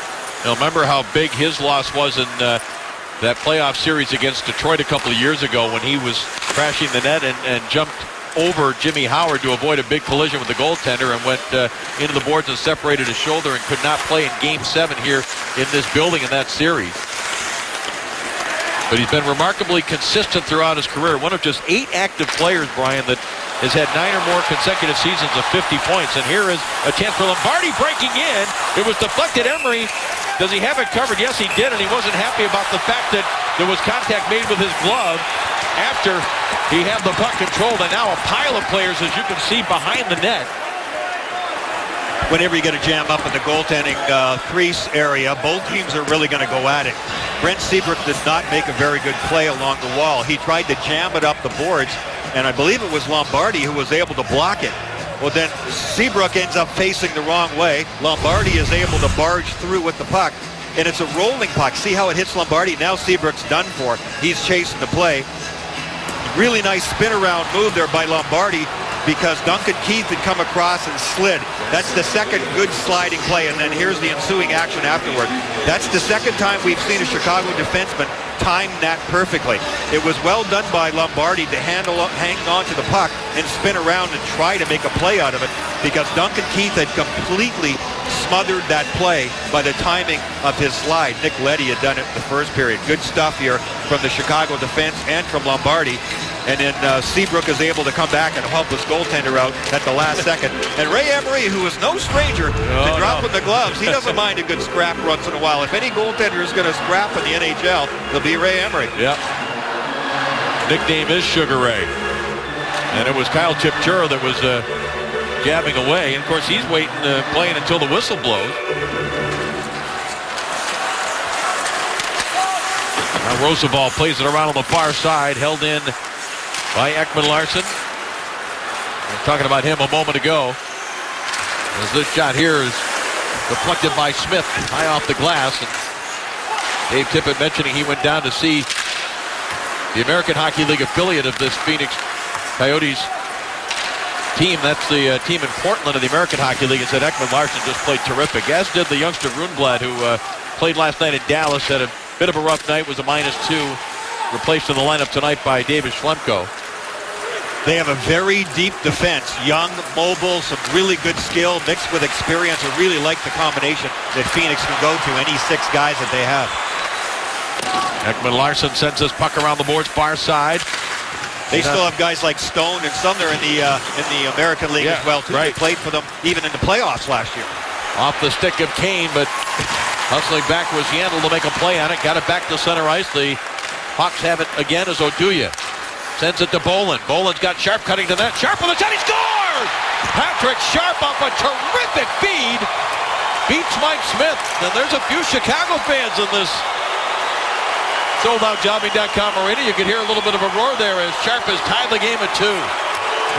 [SPEAKER 1] Now, remember how big his loss was in that playoff series against Detroit a couple of years ago, when he was crashing the net and jumped over Jimmy Howard to avoid a big collision with the goaltender, and went into the boards and separated his shoulder and could not play in Game 7 here in this building in that series. But he's been remarkably consistent throughout his career. One of just 8 active players, Brian, that has had 9 or more consecutive seasons of 50 points. And here is a chance for Lombardi breaking in. It was deflected. Emery, does he have it covered? Yes, he did, and he wasn't happy about the fact that there was contact made with his glove after he had the puck controlled. And now a pile of players, as you can see, behind the net.
[SPEAKER 5] Whenever you get a jam up in the goaltending crease area, both teams are really going to go at it. Brent Seabrook did not make a very good play along the wall. He tried to jam it up the boards, and I believe it was Lombardi who was able to block it. Well, then Seabrook ends up facing the wrong way. Lombardi is able to barge through with the puck, and it's a rolling puck. See how it hits Lombardi? Now Seabrook's done for. He's chasing the play. Really nice spin around move there by Lombardi, because Duncan Keith had come across and slid. That's the second good sliding play, and then here's the ensuing action afterward. That's the second time we've seen a Chicago defenseman time that perfectly. It was well done by Lombardi to hang on to the puck and spin around and try to make a play out of it, because Duncan Keith had completely smothered that play by the timing of his slide. Nick Leddy had done it in the first period. Good stuff here from the Chicago defense and from Lombardi. And then Seabrook is able to come back and help his goaltender out at the last second. And Ray Emery, who is no stranger to dropping the gloves, he doesn't mind a good scrap once in a while. If any goaltender is going to scrap in the NHL, it'll be Ray Emery.
[SPEAKER 1] Yep. Nickname is Sugar Ray. And it was Kyle Chipchura that was jabbing away. And, of course, he's waiting, playing until the whistle blows. Now Roosevelt plays it around on the far side, held in by Ekman-Larsson. We were talking about him a moment ago, as this shot here is deflected by Smith high off the glass. And Dave Tippett mentioning he went down to see the American Hockey League affiliate of this Phoenix Coyotes team. That's the team in Portland of the American Hockey League, and said Ekman-Larsson just played terrific, as did the youngster Rundblad, who played last night in Dallas, had a bit of a rough night, was a -2, replaced in the lineup tonight by David Schlemko.
[SPEAKER 5] They have a very deep defense. Young, mobile, some really good skill mixed with experience. I really like the combination that Phoenix can go to, any 6 guys that they have.
[SPEAKER 1] Ekman-Larsson sends this puck around the boards, far side.
[SPEAKER 5] They still have guys like Stone and Sumner in the American League as well, too.
[SPEAKER 1] Right.
[SPEAKER 5] They played for them even in the playoffs last year.
[SPEAKER 1] Off the stick of Kane, but Hustling back was Yandel to make a play on it. Got it back to center ice. The Hawks have it again as Oduya sends it to Bolin. Bolin's got Sharp cutting to net. Sharp with a shot. He scores! Patrick Sharp off a terrific feed. Beats Mike Smith. And there's a few Chicago fans in this sold-out-jobbing.com arena. You can hear a little bit of a roar there as Sharp has tied the game at 2.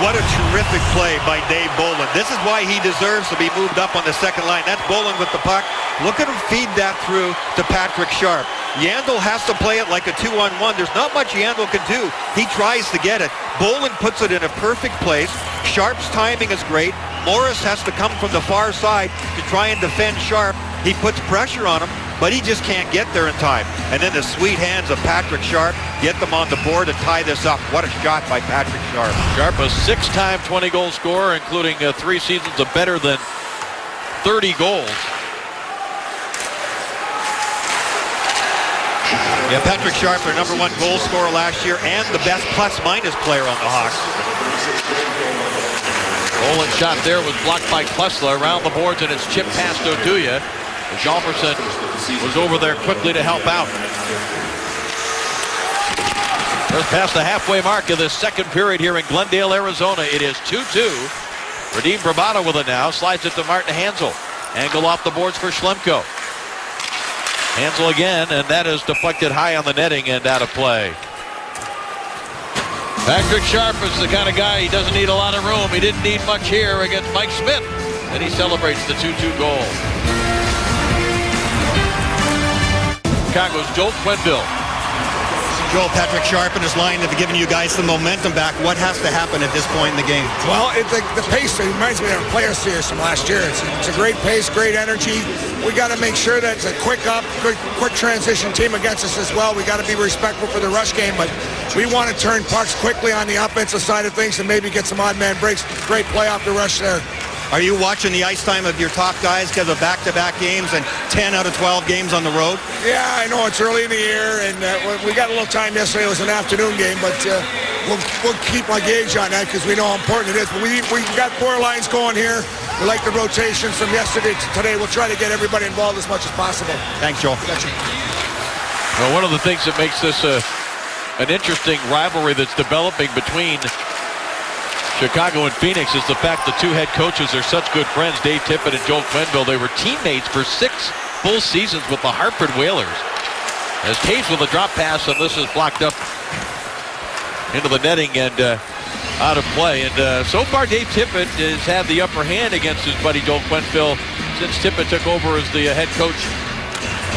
[SPEAKER 5] What a terrific play by Dave Bolin. This is why he deserves to be moved up on the second line. That's Bolin with the puck. Look at him feed that through to Patrick Sharp. Yandel has to play it like a 2-on-1. There's not much Yandel can do. He tries to get it. Bolin puts it in a perfect place. Sharp's timing is great. Morris has to come from the far side to try and defend Sharp. He puts pressure on him, but he just can't get there in time. And then the sweet hands of Patrick Sharp get them on the board and tie this up. What a shot by Patrick Sharp.
[SPEAKER 1] Sharp, a 6-time 20-goal scorer, including 3 seasons of better than 30 goals.
[SPEAKER 5] Yeah, Patrick Sharp, their #1 goal scorer last year and the best plus-minus player on the Hawks.
[SPEAKER 1] Bolin's shot there was blocked by Klesla around the boards, and it's chipped past Oduya. Jalmerson was over there quickly to help out. Just past the halfway mark of this second period here in Glendale, Arizona. It is 2-2. Radim Bravado with it now. Slides it to Martin Hansel. Angle off the boards for Schlemko. Hansel again, and that is deflected high on the netting and out of play. Patrick Sharp is the kind of guy, he doesn't need a lot of room. He didn't need much here against Mike Smith. And he celebrates the 2-2 goal. Chicago's Joel Quenneville.
[SPEAKER 6] Joel, Patrick Sharp and his line have given you guys some momentum back. What has to happen at this point in the game?
[SPEAKER 9] Well, the pace, it reminds me of our player series from last year. It's a great pace, great energy. We got to make sure that it's a quick transition team against us as well. We got to be respectful for the rush game, but we want to turn pucks quickly on the offensive side of things and maybe get some odd man breaks. Great play off the rush there.
[SPEAKER 6] Are you watching the ice time of your top guys because of back-to-back games and 10 out of 12 games on the road?
[SPEAKER 9] Yeah, I know it's early in the year, and we got a little time yesterday. It was an afternoon game, but we'll keep my gauge on that because we know how important it is. But we got 4 lines going here. We like the rotations from yesterday to today. We'll try to get everybody involved as much as possible.
[SPEAKER 6] Thanks, Joel.
[SPEAKER 9] Gotcha.
[SPEAKER 1] Well, one of the things that makes this an interesting rivalry that's developing between Chicago and Phoenix is the fact the 2 head coaches are such good friends. Dave Tippett and Joel Quenneville. They were teammates for 6 full seasons with the Hartford Whalers. As Taves with a drop pass, and this is blocked up into the netting and out of play. And so far, Dave Tippett has had the upper hand against his buddy Joel Quenneville since Tippett took over as the head coach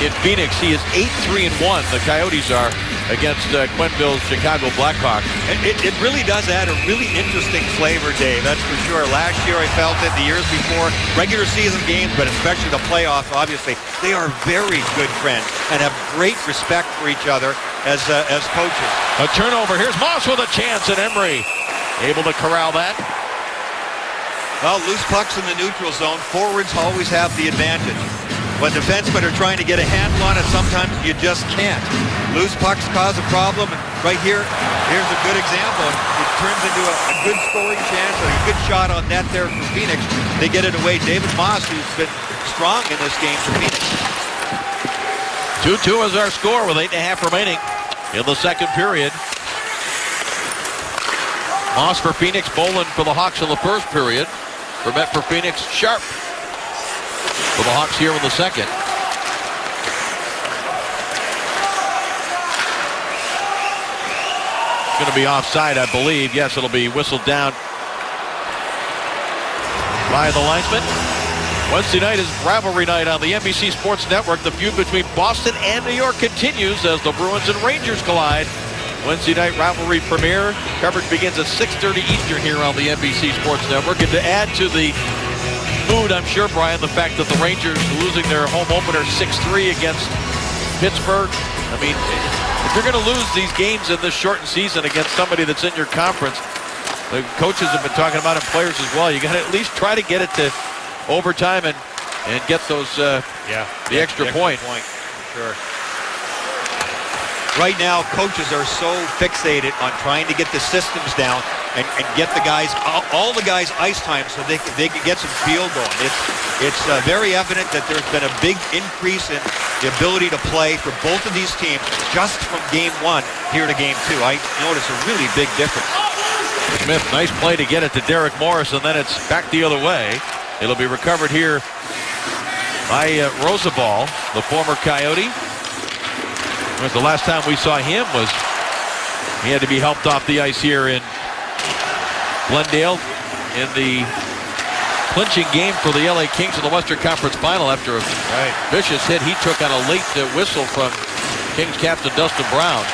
[SPEAKER 1] in Phoenix. He is 8-3-1. The Coyotes are against Quenneville's Chicago Blackhawks.
[SPEAKER 5] It really does add a really interesting flavor, Dave, that's for sure. Last year I felt it, the years before, regular season games, but especially the playoffs, obviously. They are very good friends and have great respect for each other as coaches.
[SPEAKER 1] A turnover. Here's Moss with a chance, and Emery able to corral that.
[SPEAKER 5] Well, loose pucks in the neutral zone. Forwards always have the advantage. When defensemen are trying to get a handle on it, sometimes you just can't. Loose pucks cause a problem. And right here, here's a good example. It turns into a good scoring chance or a good shot on net there for Phoenix. They get it away. David Moss, who's been strong in this game for Phoenix.
[SPEAKER 1] 2-2 is our score with 8.5 remaining in the second period. Moss for Phoenix, Bolin for the Hawks in the first period. Vermette for Phoenix, Sharp for the Hawks here in the second. It's going to be offside, I believe. Yes, it'll be whistled down by the linesman. Wednesday night is rivalry night on the NBC Sports Network. The feud between Boston and New York continues as the Bruins and Rangers collide. Wednesday night rivalry premiere. Coverage begins at 6:30 Eastern here on the NBC Sports Network. And to add to the mood, I'm sure, Brian, the fact that the Rangers losing their home opener 6-3 against Pittsburgh. I mean, if you're going to lose these games in this shortened season against somebody that's in your conference, the coaches have been talking about it, and players as well. You got to at least try to get it to overtime and get those the extra point.
[SPEAKER 5] Sure. Right now, coaches are so fixated on trying to get the systems down and get the guys, all the guys, ice time so they can get some feel going. It's very evident that there's been a big increase in the ability to play for both of these teams just from game 1 here to game 2. I notice a really big difference.
[SPEAKER 1] Smith, nice play to get it to Derek Morris, and then it's back the other way. It'll be recovered here by Rosabal, the former Coyote. The last time we saw him was he had to be helped off the ice here in Glendale in the clinching game for the LA Kings in the Western Conference Final after a vicious hit he took on a late whistle from Kings captain Dustin Brown.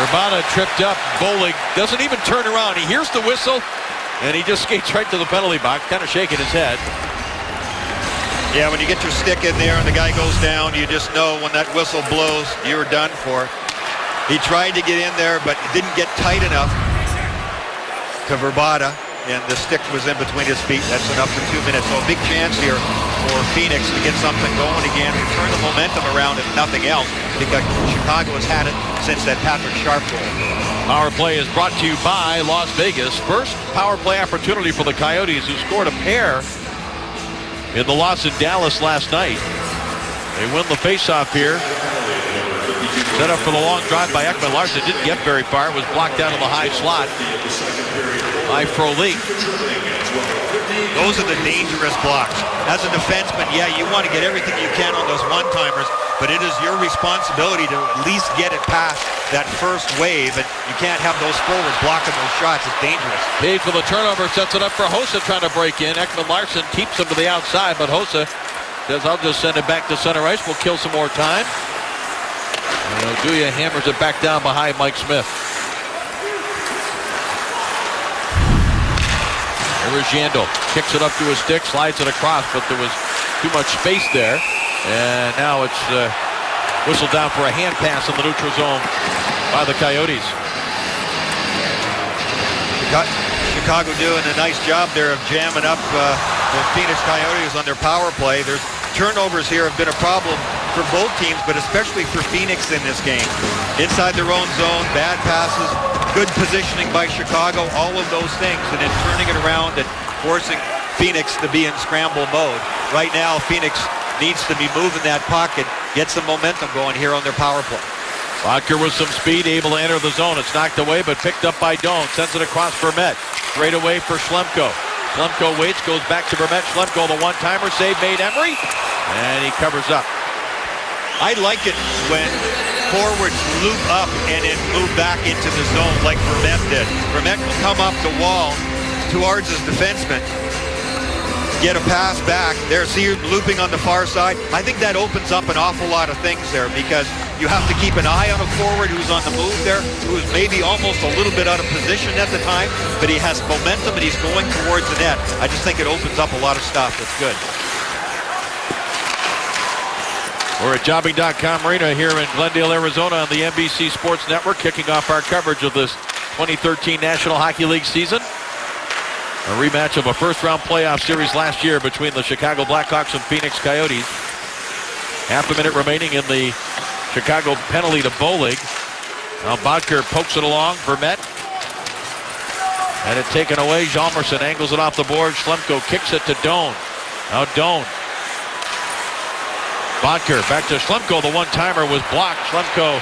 [SPEAKER 1] Urbana tripped up. Bowling doesn't even turn around. He hears the whistle and he just skates right to the penalty box, kind of shaking his head.
[SPEAKER 5] Yeah, when you get your stick in there and the guy goes down, you just know when that whistle blows, you're done for. He tried to get in there, but didn't get tight enough to Verbata, and the stick was in between his feet. That's enough for 2 minutes. So a big chance here for Phoenix to get something going again, to turn the momentum around if nothing else, because Chicago has had it since that Patrick Sharp goal.
[SPEAKER 1] Power play is brought to you by Las Vegas. First power play opportunity for the Coyotes, who scored a pair in the loss in Dallas last night. They win the faceoff here. Set up for the long drive by Ekman Larsson. Didn't get very far. It was blocked down in the high slot by Frolik.
[SPEAKER 5] Those are the dangerous blocks. As a defenseman, yeah, you want to get everything you can on those one-timers, but it is your responsibility to at least get it past that first wave, and you can't have those forwards blocking those shots. It's dangerous.
[SPEAKER 1] Paid for the turnover, sets it up for Hossa trying to break in. Ekman Larsson keeps him to the outside, but Hossa says, I'll just send it back to center ice. We'll kill some more time. And Oduya hammers it back down behind Mike Smith. There is Jandl. Kicks it up to his stick, slides it across, but there was too much space there. And now it's whistled down for a hand pass in the neutral zone by the Coyotes.
[SPEAKER 5] Chicago doing a nice job there of jamming up the Phoenix Coyotes on their power play. There's turnovers here have been a problem for both teams, but especially for Phoenix in this game. Inside their own zone, bad passes, good positioning by Chicago, all of those things, and then turning it around and forcing Phoenix to be in scramble mode. Right now, Phoenix needs to be moving that puck and get some momentum going here on their power play.
[SPEAKER 1] Vodker with some speed, able to enter the zone. It's knocked away, but picked up by Doan. Sends it across Vermette. Straight away for Schlemko. Schlemko waits, goes back to Vermette. Schlemko, the one-timer save made Emery, and he covers up.
[SPEAKER 5] I like it when forwards loop up and then move back into the zone like Vermette did. Vermette will come up the wall towards his defenseman, get a pass back. There, see him looping on the far side. I think that opens up an awful lot of things there, because you have to keep an eye on a forward who's on the move there, who is maybe almost a little bit out of position at the time, but he has momentum and he's going towards the net. I just think it opens up a lot of stuff. It's good.
[SPEAKER 1] We're at Jobbing.com Arena here in Glendale, Arizona on the NBC Sports Network, kicking off our coverage of this 2013 National Hockey League season. A rematch of a first-round playoff series last year between the Chicago Blackhawks and Phoenix Coyotes. Half a minute remaining in the Chicago penalty to Bolig. Now Bodker pokes it along. Vermette. And it taken away. Hjalmarsson angles it off the board. Schlemko kicks it to Doan. Now Doan. Bodker back to Schlemko. The one-timer was blocked. Schlemko,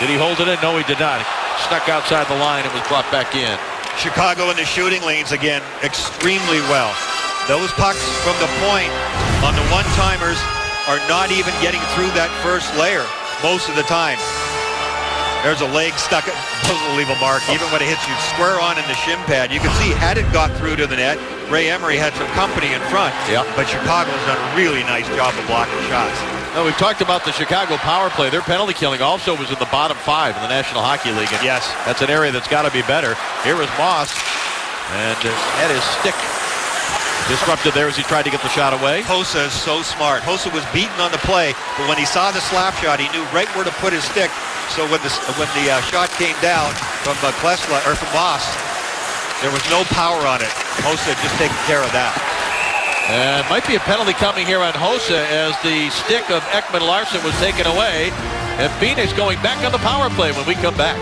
[SPEAKER 1] did he hold it in? No, he did not. He snuck outside the line and was brought back in.
[SPEAKER 5] Chicago in the shooting lanes again extremely well. Those pucks from the point on the one-timers are not even getting through that first layer most of the time. There's a leg stuck, doesn't leave a mark, even when it hits you square on in the shin pad. You can see, had it got through to the net, Ray Emery had some company in front, but Chicago's done a really nice job of blocking shots.
[SPEAKER 1] Now, we've talked about the Chicago power play. Their penalty killing also was in the bottom 5 in the National Hockey League. And
[SPEAKER 5] yes,
[SPEAKER 1] that's an area that's got to be better. Here is Moss, and had his stick disrupted there as he tried to get the shot away.
[SPEAKER 5] Hossa is so smart. Hossa was beaten on the play, but when he saw the slap shot, he knew right where to put his stick. So when the shot came down from Klesla, or from Moss, there was no power on it. Hossa just taking care of that.
[SPEAKER 1] And might be a penalty coming here on Hossa as the stick of Ekman Larsson was taken away. And Phoenix going back on the power play when we come back.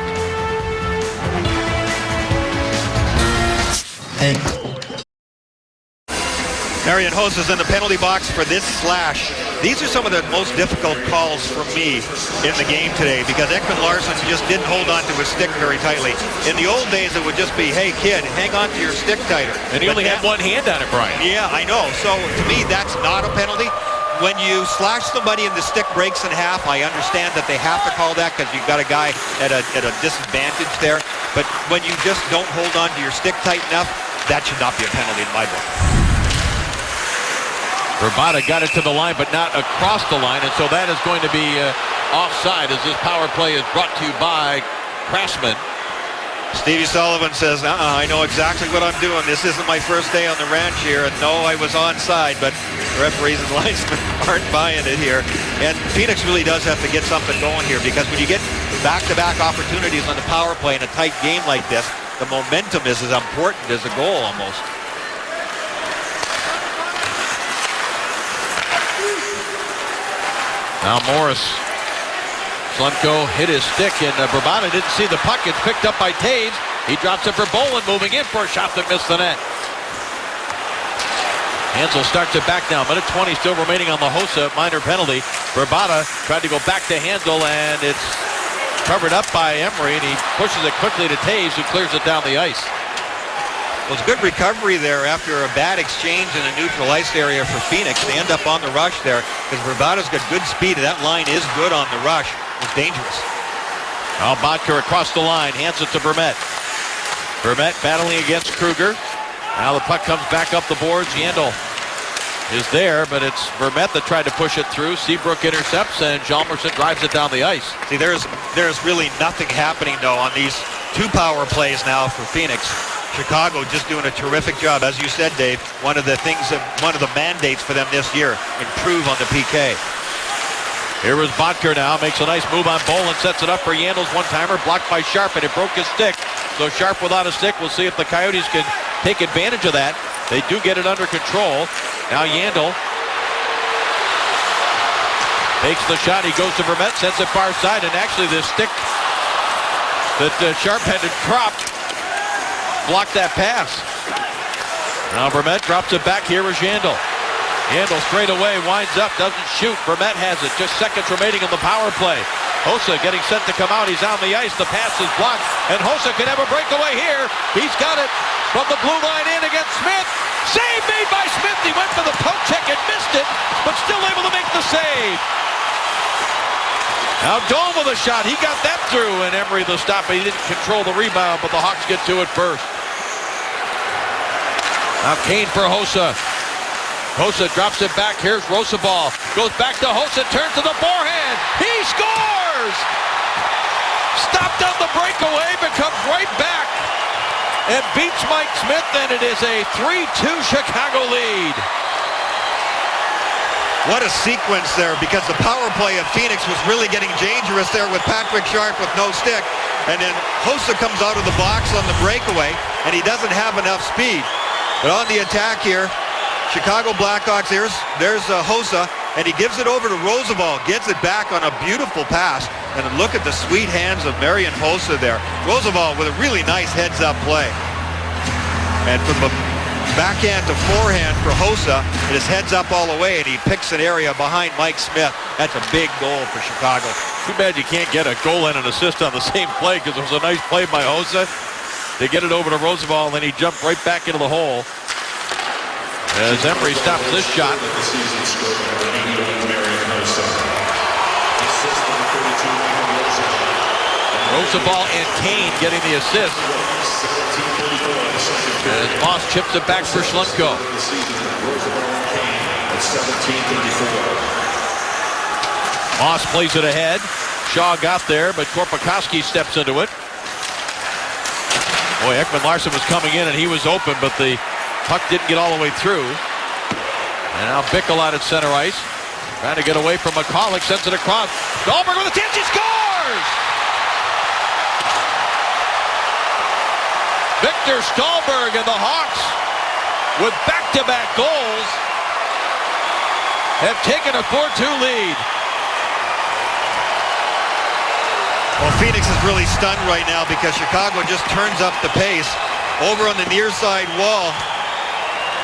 [SPEAKER 5] Marian Hossa's in the penalty box for this slash. These are some of the most difficult calls for me in the game today because Ekman Larsson just didn't hold on to his stick very tightly. In the old days, it would just be, hey, kid, hang on to your stick tighter.
[SPEAKER 1] And he only had one hand on it, Brian.
[SPEAKER 5] Yeah, I know. So to me, that's not a penalty. When you slash somebody and the stick breaks in half, I understand that they have to call that because you've got a guy at a disadvantage there. But when you just don't hold on to your stick tight enough, that should not be a penalty in my book.
[SPEAKER 1] Verbata got it to the line, but not across the line, and so that is going to be offside as this power play is brought to you by Craftsman.
[SPEAKER 5] Stevie Sullivan says, I know exactly what I'm doing. This isn't my first day on the ranch here, and no, I was onside, but referees and linesmen aren't buying it here. And Phoenix really does have to get something going here because when you get back-to-back opportunities on the power play in a tight game like this, the momentum is as important as a goal almost.
[SPEAKER 1] Now Morris. Slunko hit his stick, and Verbata didn't see the puck. It's picked up by Taves. He drops it for Bolin, moving in for a shot that missed the net. Hansel starts it back now. Minute 20 still remaining on the Hossa minor penalty. Verbata tried to go back to Hansel, and it's covered up by Emery, and he pushes it quickly to Taves, who clears it down the ice.
[SPEAKER 5] Well, it's good recovery there after a bad exchange in a neutral ice area for Phoenix. They end up on the rush there because Verbata's got good speed. That line is good on the rush. It's dangerous.
[SPEAKER 1] Now Bottker across the line, hands it to Vermette. Vermette battling against Kruger. Now the puck comes back up the boards. Yandel is there, but it's Vermette that tried to push it through. Seabrook intercepts, and Hjalmarsson drives it down the ice.
[SPEAKER 5] See, there's really nothing happening, though, on these two power plays now for Phoenix. Chicago just doing a terrific job. As you said, Dave, one of the mandates for them this year, improve on the PK.
[SPEAKER 1] Here is Bottker now, makes a nice move on Bolin, sets it up for Yandel's one-timer, blocked by Sharp, and it broke his stick. So Sharp without a stick. We'll see if the Coyotes can take advantage of that. They do get it under control. Now Yandel takes the shot. He goes to Vermette, sends it far side, and actually the stick that Sharp had to drop blocked that pass. Now Vermette drops it back. Here is Yandel. Yandel straight away, winds up, doesn't shoot. Vermette has it. Just seconds remaining in the power play. Hossa getting set to come out. He's on the ice. The pass is blocked. And Hossa can have a breakaway here. He's got it from the blue line in against Smith. Save made by Smith. He went for the poke check and missed it, but still able to make the save. Now Dome with a shot. He got that through, and Emery the stop. He didn't control the rebound, but the Hawks get to it first. Now Kane for Hossa. Hossa drops it back. Here's Rosabal. Goes back to Hossa. Turns to the forehand. He scores! Stopped on the breakaway, but comes right back and beats Mike Smith, and it is a 3-2 Chicago lead.
[SPEAKER 5] What a sequence there, because the power play of Phoenix was really getting dangerous there with Patrick Sharp with no stick. And then Hossa comes out of the box on the breakaway, and he doesn't have enough speed. But on the attack here, Chicago Blackhawks, there's Hossa, and he gives it over to Roosevelt, gets it back on a beautiful pass. And look at the sweet hands of Marian Hossa there. Roosevelt with a really nice heads-up play. And from the backhand to forehand for Hossa, it is heads up all the way, and he picks an area behind Mike Smith. That's a big goal for Chicago.
[SPEAKER 1] Too bad you can't get a goal and an assist on the same play, because it was a nice play by Hossa. They get it over to Roosevelt, and then he jumped right back into the hole as Emery stops this shot. Roosevelt and Kane getting the assist. As Moss chips it back for Schlunko. Moss plays it ahead. Shaw got there, but Korpikoski steps into it. Boy, Ekman Larsson was coming in, and he was open, but the puck didn't get all the way through. And now Bickle out at center ice. Trying to get away from McCulloch, sends it across. Dahlberg with a chance, he scores! Victor Stahlberg and the Hawks with back-to-back goals have taken a 4-2 lead.
[SPEAKER 5] Well, Phoenix is really stunned right now because Chicago just turns up the pace. Over on the near side wall,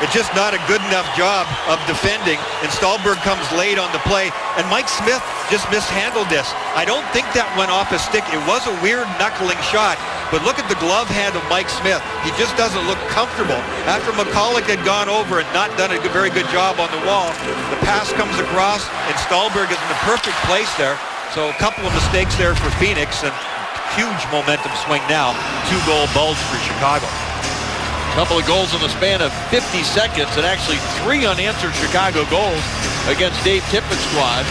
[SPEAKER 5] it's just not a good enough job of defending, and Stallberg comes late on the play, and Mike Smith just mishandled this. I don't think that went off his stick. It was a weird knuckling shot, but look at the glove hand of Mike Smith. He just doesn't look comfortable. After McCulloch had gone over and not done a very good job on the wall, the pass comes across, and Stallberg is in the perfect place there. So a couple of mistakes there for Phoenix, and huge momentum swing now. 2-goal bulge for Chicago.
[SPEAKER 1] A couple of goals in the span of 50 seconds, and actually 3 unanswered Chicago goals against Dave Tippett's squad.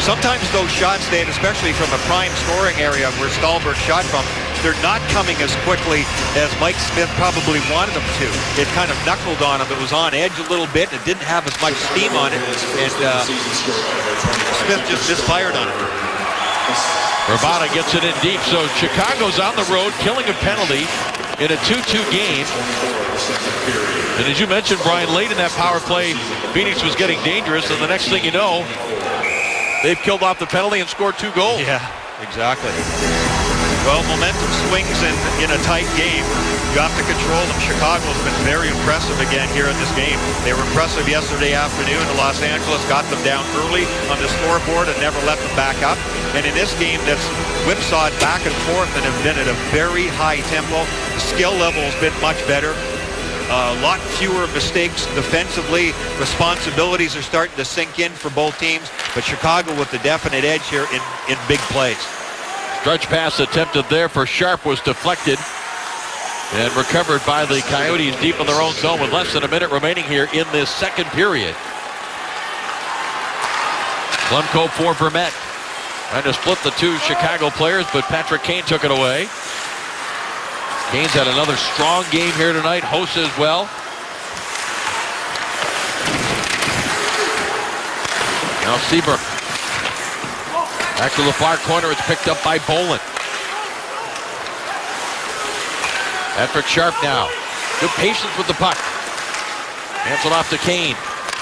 [SPEAKER 5] Sometimes those shots, Dave, especially from a prime scoring area where Stallberg shot from, they're not coming as quickly as Mike Smith probably wanted them to. It kind of knuckled on him. It was on edge a little bit. It didn't have as much steam on it, and Smith just misfired on it.
[SPEAKER 1] Rabada gets it in deep, so Chicago's on the road, killing a penalty in a 2-2 game. And as you mentioned, Brian, late in that power play, Phoenix was getting dangerous, and the next thing you know, they've killed off the penalty and scored 2 goals.
[SPEAKER 5] Yeah, exactly. Well, momentum swings in a tight game. You have to control them. Chicago's been very impressive again here in this game. They were impressive yesterday afternoon in Los Angeles, got them down early on the scoreboard and never let them back up. And in this game that's whipsawed back and forth and have been at a very high tempo. The skill level has been much better. A lot fewer mistakes defensively. Responsibilities are starting to sink in for both teams, but Chicago with the definite edge here in big plays.
[SPEAKER 1] Stretch pass attempted there for Sharp was deflected and recovered by the Coyotes deep in their own zone with less than a minute remaining here in this second period. Blumko for Vermette. Trying to split the 2 Chicago players, but Patrick Kane took it away. Kane's had another strong game here tonight. Hossa as well. Now Seabrook. Back to the far corner. It's picked up by Bolin. Patrick Sharp now. Good patience with the puck. Hands it off to Kane.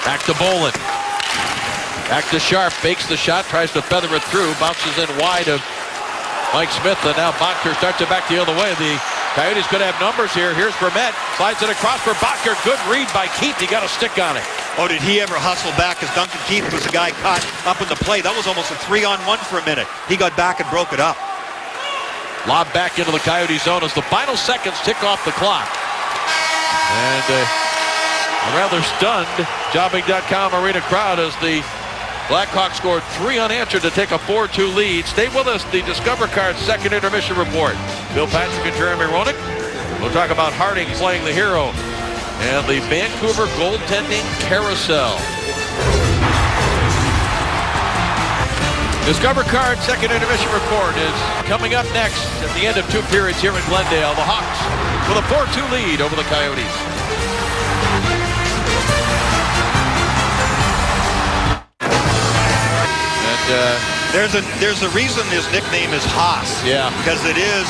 [SPEAKER 1] Back to Bolin. Back to Sharp. Fakes the shot. Tries to feather it through. Bounces in wide of Mike Smith. And now Bottker starts it back the other way. The Coyotes could have numbers here. Here's Vermette. Slides it across for Bottker. Good read by Keith. He got a stick on it.
[SPEAKER 5] Oh, did he ever hustle back? As Duncan Keith was the guy caught up in the play. That was almost a 3-on-1 for a minute. He got back and broke it up.
[SPEAKER 1] Lob back into the Coyote zone as the final seconds tick off the clock. And a rather stunned Jobbing.com arena crowd as the Blackhawks scored 3 unanswered to take a 4-2 lead. Stay with us. The Discover Card second intermission report. Bill Patrick and Jeremy Roenick. We'll talk about Harding playing the hero and the Vancouver goaltending carousel. Discover Card second intermission report is coming up next at the end of 2 periods here in Glendale. The Hawks with a 4-2 lead over the Coyotes. And
[SPEAKER 5] there's a reason his nickname is Haas.
[SPEAKER 1] Yeah.
[SPEAKER 5] Because it is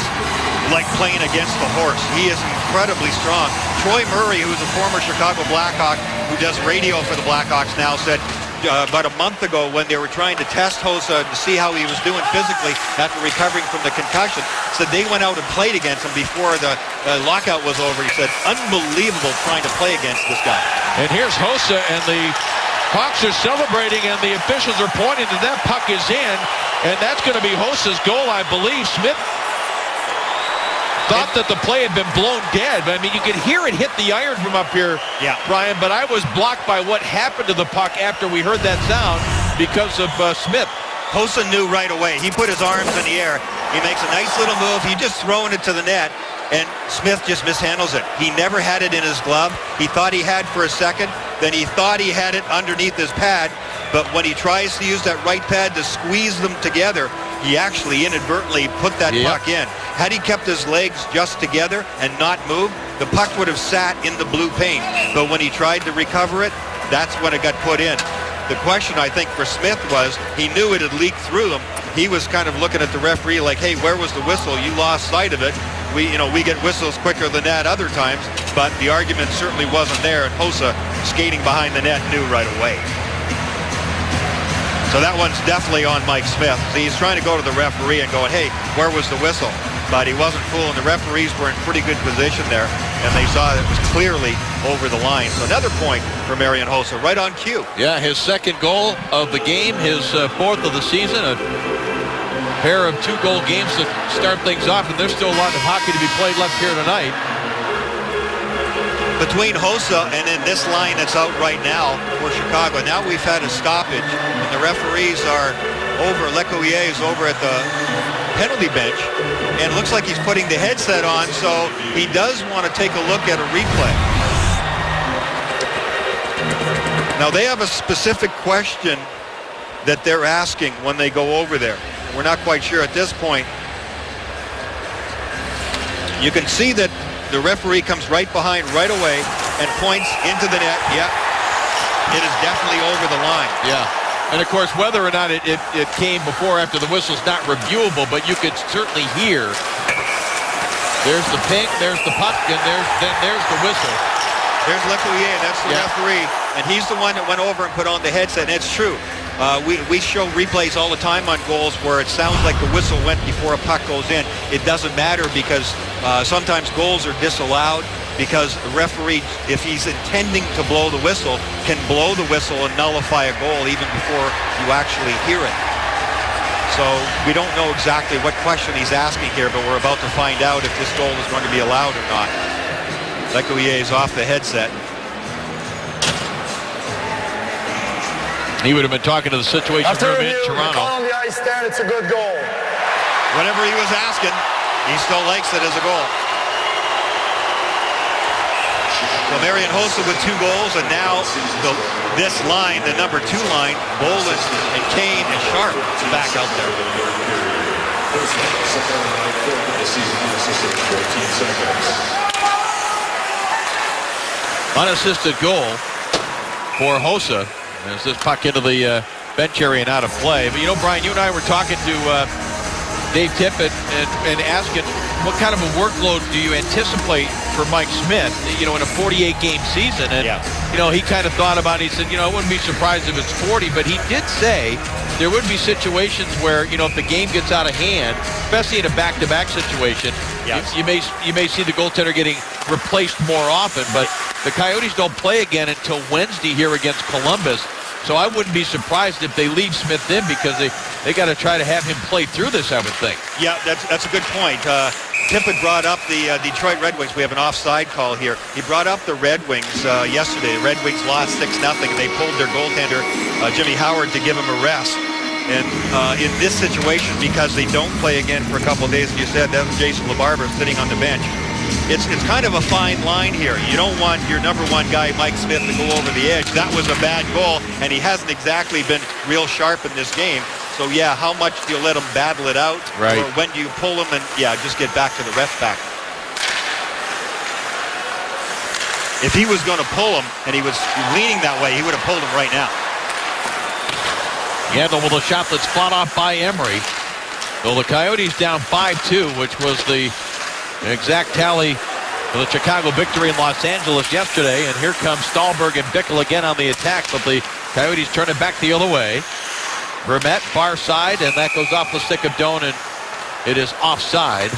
[SPEAKER 5] like playing against the horse. He is incredibly strong. Troy Murray, who's a former Chicago Blackhawk, who does radio for the Blackhawks now, said about a month ago when they were trying to test Hossa to see how he was doing physically after recovering from the concussion, said they went out and played against him before the lockout was over. He said, unbelievable trying to play against this guy.
[SPEAKER 1] And here's Hossa, and the Hawks are celebrating, and the officials are pointing that puck is in, and that's going to be Hossa's goal, I believe. Smith thought that the play had been blown dead. I mean, you could hear it hit the iron from up here,
[SPEAKER 5] yeah,
[SPEAKER 1] Brian, but I was blocked by what happened to the puck after we heard that sound because of Smith.
[SPEAKER 5] Hossa knew right away. He put his arms in the air. He makes a nice little move. He just throwing it to the net, and Smith just mishandles it. He never had it in his glove. He thought he had for a second. Then he thought he had it underneath his pad. But when he tries to use that right pad to squeeze them together, he actually inadvertently put that puck in. Had he kept his legs just together and not moved, the puck would have sat in the blue paint. But when he tried to recover it, that's when it got put in. The question, I think, for Smith was he knew it had leaked through him. He was kind of looking at the referee like, hey, where was the whistle? You lost sight of it. We get whistles quicker than that other times, but the argument certainly wasn't there, and Hossa, skating behind the net, knew right away. So that one's definitely on Mike Smith. He's trying to go to the referee and going, hey, where was the whistle? But he wasn't fooling. The referees were in pretty good position there, and they saw it was clearly over the line. So another point for Marian Hossa, right on cue.
[SPEAKER 1] Yeah, his second goal of the game, his fourth of the season, a pair of 2-goal games to start things off, and there's still a lot of hockey to be played left here tonight.
[SPEAKER 5] Between Hossa and then this line that's out right now for Chicago, now we've had a stoppage, and the referees are over. Lecoullier is over at the penalty bench, and it looks like he's putting the headset on, so he does want to take a look at a replay. Now they have a specific question that they're asking when they go over there. We're not quite sure at this point. You can see that the referee comes right behind right away and points into the net. Yep, it is definitely over the line.
[SPEAKER 1] Yeah, and of course, whether or not it came before or after the whistle's not reviewable, but you could certainly hear. There's the ping, there's the puck, and there's the whistle.
[SPEAKER 5] There's Lecoullier, that's the referee, and he's the one that went over and put on the headset, and it's true. We show replays all the time on goals where it sounds like the whistle went before a puck goes in. It doesn't matter because sometimes goals are disallowed because the referee, if he's intending to blow the whistle, can blow the whistle and nullify a goal even before you actually hear it. So we don't know exactly what question he's asking here, but we're about to find out if this goal is going to be allowed or not. Lecoullier is off the headset.
[SPEAKER 1] He would have been talking to the situation room in Toronto.
[SPEAKER 9] On the ice stand, it's a good goal.
[SPEAKER 5] Whatever he was asking, he still likes it as a goal. So Marian Hossa with 2 goals, and now this line, the number 2 line, Bolin and Kane and Sharp back out there.
[SPEAKER 1] Unassisted goal for Hossa as this puck into the bench area and out of play. But you know, Brian, you and I were talking to Dave Tippett and asking what kind of a workload do you anticipate for Mike Smith, you know, in a 48-game season. And, you know, he kind of thought about it. He said, you know, I wouldn't be surprised if it's 40. But he did say there would be situations where, you know, if the game gets out of hand, especially in a back-to-back situation, you may see the goaltender getting replaced more often. But the Coyotes don't play again until Wednesday here against Columbus. So I wouldn't be surprised if they leave Smith in because they got to try to have him play through this, I would think.
[SPEAKER 5] Yeah, that's a good point. Tippett brought up the Detroit Red Wings. We have an offside call here. He brought up the Red Wings yesterday. The Red Wings lost 6-0. They pulled their goaltender, Jimmy Howard, to give him a rest. And in this situation, because they don't play again for a couple of days, as you said, that's Jason LaBarbera sitting on the bench. It's kind of a fine line here. You don't want your number 1 guy, Mike Smith, to go over the edge. That was a bad goal, and he hasn't exactly been real sharp in this game. So, yeah, how much do you let him battle it out?
[SPEAKER 1] Right.
[SPEAKER 5] Or when do you pull him and, just get back to the ref back? If he was going to pull him and he was leaning that way, he would have pulled him right now.
[SPEAKER 1] Yandel with a shot that's fought off by Emery. So the Coyotes down 5-2, which was the exact tally for the Chicago victory in Los Angeles yesterday. And here comes Stahlberg and Bickle again on the attack, but the Coyotes turn it back the other way. Vermette far side, and that goes off the stick of Doan, and it is offside.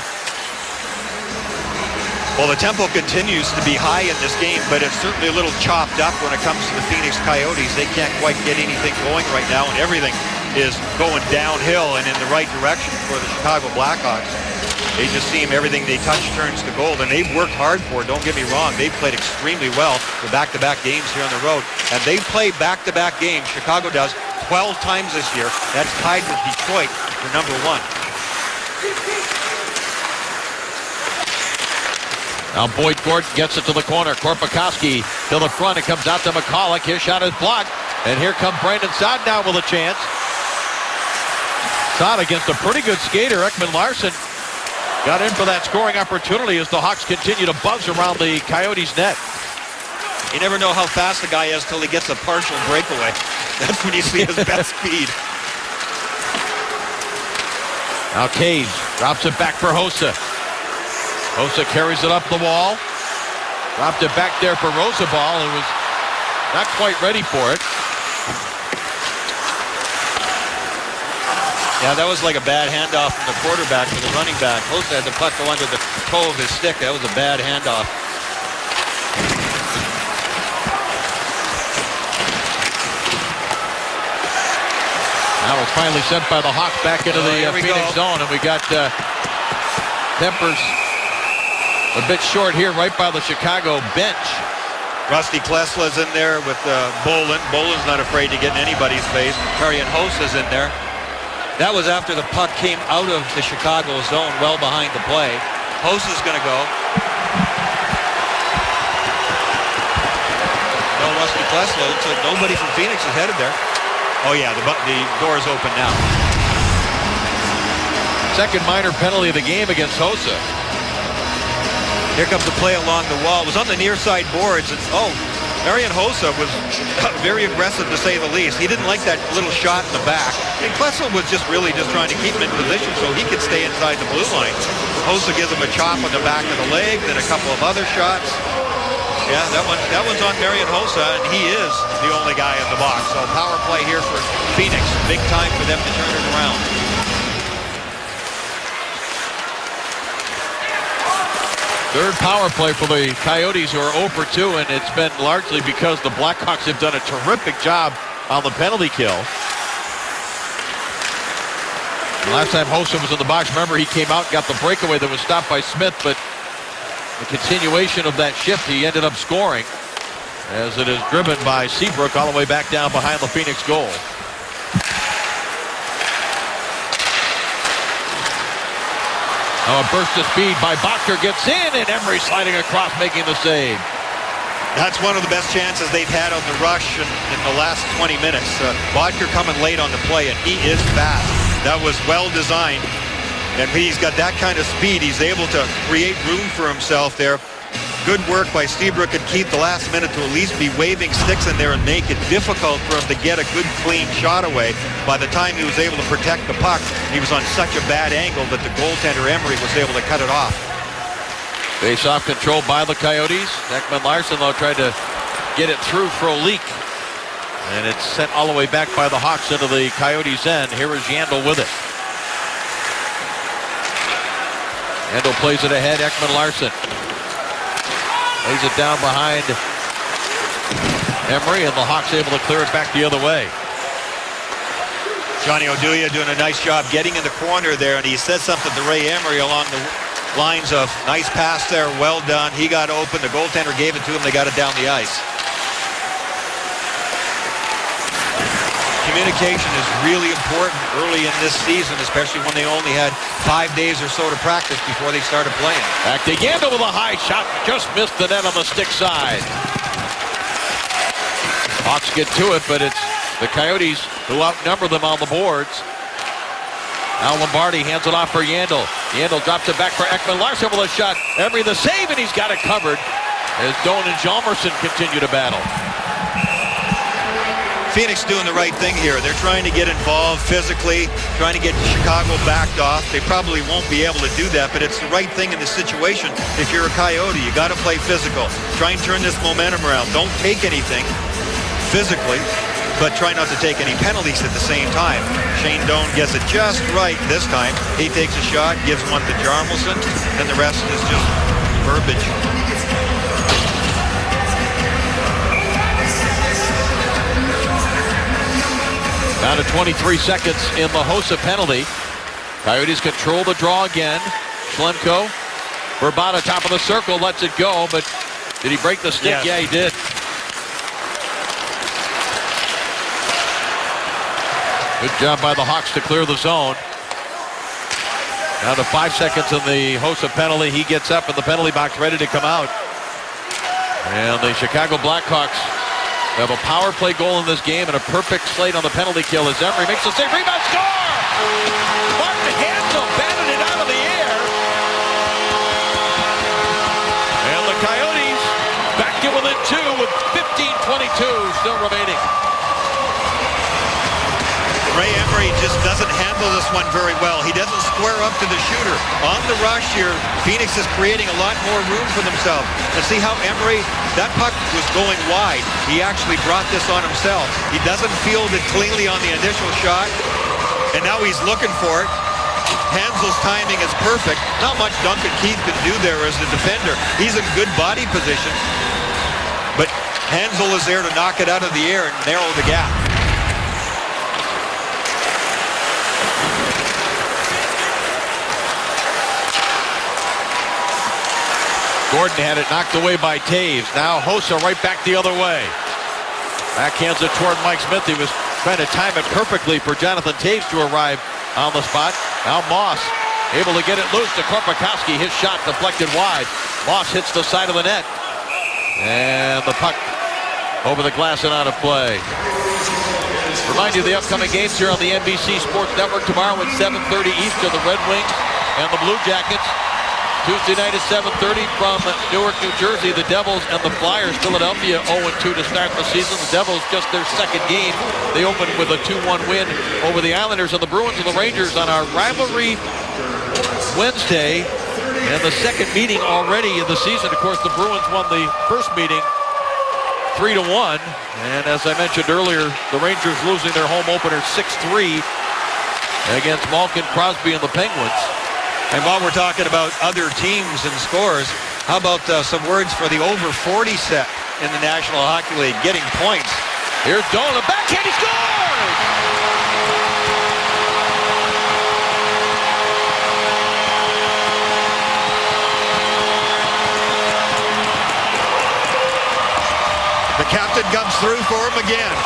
[SPEAKER 5] Well, the tempo continues to be high in this game, but it's certainly a little chopped up when it comes to the Phoenix Coyotes. They can't quite get anything going right now, and everything is going downhill and in the right direction for the Chicago Blackhawks. They just seem everything they touch turns to gold, and they've worked hard for it. Don't get me wrong. They've played extremely well for back-to-back games here on the road, and they play back-to-back games. Chicago does 12 times this year. That's tied with Detroit for number 1.
[SPEAKER 1] Now Boyd Gordon gets it to the corner. Korpikoski to the front. It comes out to McCulloch. His shot is blocked. And here comes Brandon Saad now with a chance. Saad against a pretty good skater. Ekman Larsson got in for that scoring opportunity as the Hawks continue to buzz around the Coyotes net.
[SPEAKER 5] You never know how fast the guy is till he gets a partial breakaway. That's when you see his best speed.
[SPEAKER 1] Now Cage drops it back for Hossa. Hossa carries it up the wall. Dropped it back there for Rosabal, who was not quite ready for it.
[SPEAKER 5] Yeah, that was like a bad handoff from the quarterback to the running back. Hossa had the puck go under the toe of his stick. That was a bad handoff.
[SPEAKER 1] Now it's finally sent by the Hawks back into the Phoenix zone, and we got Tempers a bit short here right by the Chicago bench.
[SPEAKER 5] Rusty Klesla's in there with Bolin. Bolin's not afraid to get in anybody's face. Marian Hossa's in there. That was after the puck came out of the Chicago zone well behind the play. Hossa's going to go. No Rusty Klesla. Looks like nobody from Phoenix is headed there. Oh yeah, the door is open now.
[SPEAKER 1] Second minor penalty of the game against Hossa.
[SPEAKER 5] Here comes the play along the wall. It was on the near side boards. And, Marian Hossa was very aggressive to say the least. He didn't like that little shot in the back. And Klesla was really trying to keep him in position so he could stay inside the blue line. Hossa gives him a chop on the back of the leg, then a couple of other shots. Yeah, that one's on Marian Hossa, and he is the only guy in the box. So power play here for Phoenix. Big time for them to turn it around.
[SPEAKER 1] Third power play for the Coyotes, who are 0 for 2, and it's been largely because the Blackhawks have done a terrific job on the penalty kill. Last time Hossa was in the box, remember, he came out and got the breakaway that was stopped by Smith, but the continuation of that shift, he ended up scoring as it is driven by Seabrook all the way back down behind the Phoenix goal. Now a burst of speed by Bottker gets in, and Emery sliding across, making the save.
[SPEAKER 5] That's one of the best chances they've had on the rush in the last 20 minutes. Bottker coming late on the play, and he is fast. That was well designed, and he's got that kind of speed. He's able to create room for himself there. Good work by Seabrook and Keith the last minute to at least be waving sticks in there and make it difficult for him to get a good clean shot away. By the time he was able to protect the puck, he was on such a bad angle that the goaltender Emery was able to cut it off.
[SPEAKER 1] Face-off controlled by the Coyotes. Ekman Larsson, though, tried to get it through for a leak. And it's sent all the way back by the Hawks into the Coyotes' end. Here is Yandel with it. Yandel plays it ahead. Ekman Larsson lays it down behind Emery, and the Hawks able to clear it back the other way.
[SPEAKER 5] Johnny Oduya doing a nice job getting in the corner there, and he said something to Ray Emery along the lines of, nice pass there, well done. He got open, the goaltender gave it to him, they got it down the ice. Communication is really important early in this season, especially when they only had 5 days or so to practice before they started playing.
[SPEAKER 1] Back to Yandel with a high shot, just missed the net on the stick side. Hawks get to it, but it's the Coyotes who outnumber them on the boards. Now Lombardi hands it off for Yandel. Yandel drops it back for Ekman Larsson with a shot. Emery the save, and he's got it covered as Doan and Hjalmarsson continue to battle.
[SPEAKER 5] Phoenix doing the right thing here. They're trying to get involved physically, trying to get Chicago backed off. They probably won't be able to do that, but it's the right thing in this situation. If you're a Coyote, you got to play physical. Try and turn this momentum around. Don't take anything physically, but try not to take any penalties at the same time. Shane Doan gets it just right this time. He takes a shot, gives one to Hjalmarsson, and the rest is just verbiage.
[SPEAKER 1] Down to 23 seconds in the Hossa penalty. Coyotes control the draw again. Schlemko, Verbata top of the circle, lets it go, but did he break the stick?
[SPEAKER 5] Yes.
[SPEAKER 1] Yeah, he did. Good job by the Hawks to clear the zone. Down to 5 seconds in the Hossa penalty. He gets up in the penalty box ready to come out. And the Chicago Blackhawks have a power play goal in this game and a perfect slate on the penalty kill as Emery makes the save. Rebound, score! Martin Hansel batted it out of the air. And the Coyotes back to within 2 with 15:22 still remaining.
[SPEAKER 5] Ray Emery just doesn't handle this one very well. He doesn't square up to the shooter. On the rush here, Phoenix is creating a lot more room for themselves. And see how Emery, that puck was going wide. He actually brought this on himself. He doesn't field it cleanly on the initial shot. and now he's looking for it. Hansel's timing is perfect. Not much Duncan Keith can do there as a defender. He's in good body position, but Hansel is there to knock it out of the air and narrow the gap.
[SPEAKER 1] Gordon had it knocked away by Taves. Now Hossa right back the other way. Backhands it toward Mike Smith. He was trying to time it perfectly for Jonathan Taves to arrive on the spot. Now Moss able to get it loose to Korpikoski. His shot deflected wide. Moss hits the side of the net. And the puck over the glass and out of play. Remind you of the upcoming games here on the NBC Sports Network tomorrow at 7:30 Eastern. The Red Wings and the Blue Jackets. Tuesday night at 7:30 from Newark, New Jersey, the Devils and the Flyers. Philadelphia 0-2 to start the season. The Devils just their second game. They opened with a 2-1 win over the Islanders, and the Bruins and the Rangers on our rivalry Wednesday. And the second meeting already in the season. Of course, the Bruins won the first meeting 3-1. And as I mentioned earlier, the Rangers losing their home opener 6-3 against Malkin, Crosby, and the Penguins.
[SPEAKER 5] And while we're talking about other teams and scores, how about some words for the over 40 set in the National Hockey League, getting points.
[SPEAKER 1] Here's Dolan, backhand, he scores!
[SPEAKER 5] The captain comes through for him again.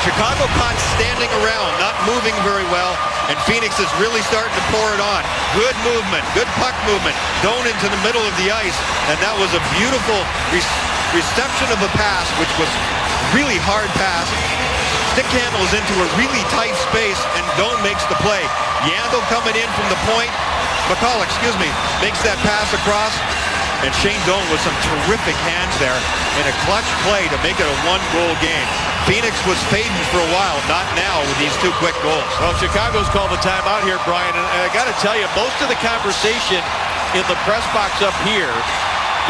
[SPEAKER 5] Chicago caught standing around, not moving very well, and Phoenix is really starting to pour it on. Good movement, good puck movement. Doan into the middle of the ice, and that was a beautiful reception of a pass, which was really hard pass. Stick handles into a really tight space, and Doan makes the play. Yandel coming in from the point. McCall, makes that pass across. And Shane Doan with some terrific hands there in a clutch play to make it a one-goal game. Phoenix was fading for a while, not now with these two quick goals.
[SPEAKER 1] Well, Chicago's called the timeout here, Brian, and I got to tell you, most of the conversation in the press box up here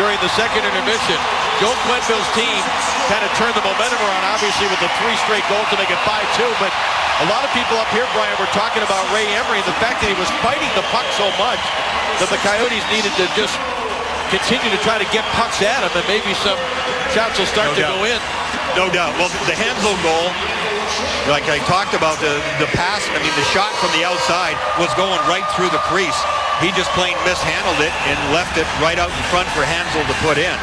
[SPEAKER 1] during the second intermission, Joe Quenneville's team kind of turned the momentum around, obviously, with the 3 straight goals to make it 5-2, but a lot of people up here, Brian, were talking about Ray Emery and the fact that he was fighting the puck so much that the Coyotes needed to just continue to try to get pucks at him, and maybe some shots will start to go in.
[SPEAKER 5] No doubt. Well, the Hansel goal, like I talked about, the pass, the shot from the outside was going right through the crease. He just plain mishandled it and left it right out in front for Hansel to put in.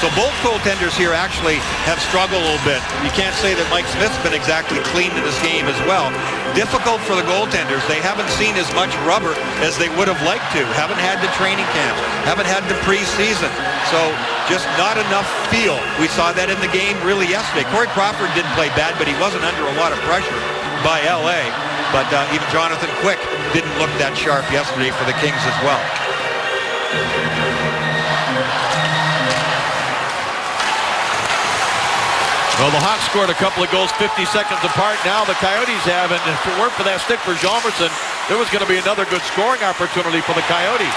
[SPEAKER 5] So both goaltenders here actually have struggled a little bit. You can't say that Mike Smith's been exactly clean in this game as well. Difficult for the goaltenders. They haven't seen as much rubber as they would have liked to. Haven't had the training camp. Haven't had the preseason. So just not enough feel. We saw that in the game really yesterday. Corey Crawford didn't play bad, but he wasn't under a lot of pressure by LA. But even Jonathan Quick didn't look that sharp yesterday for the Kings as well.
[SPEAKER 1] Well, the Hawks scored a couple of goals 50 seconds apart. Now the Coyotes have, and if it weren't for that stick for Hjalmarsson, there was going to be another good scoring opportunity for the Coyotes.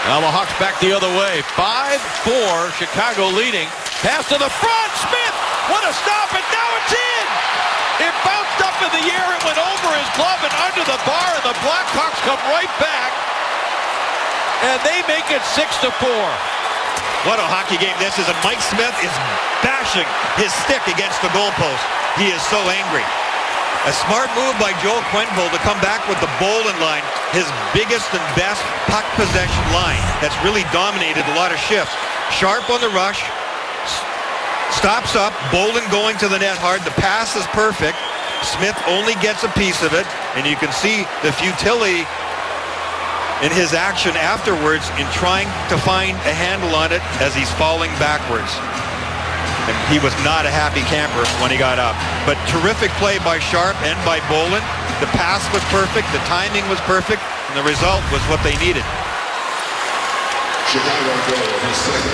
[SPEAKER 1] Now the Hawks back the other way. 5-4, Chicago leading. Pass to the front, Smith! What a stop, and now it's in! It bounced up in the air, it went over his glove and under the bar, and the Blackhawks come right back, and they make it 6-4.
[SPEAKER 5] What a hockey game this is, and Mike Smith is bashing his stick against the goalpost. He is so angry. A smart move by Joel Quenneville to come back with the Bolin line, his biggest and best puck possession line that's really dominated a lot of shifts. Sharp on the rush, stops up, Bolin going to the net hard. The pass is perfect. Smith only gets a piece of it, and you can see the futility in his action afterwards in trying to find a handle on it as he's falling backwards. And he was not a happy camper when he got up. But terrific play by Sharp and by Bolin. The pass was perfect, the timing was perfect, and the result was what they needed.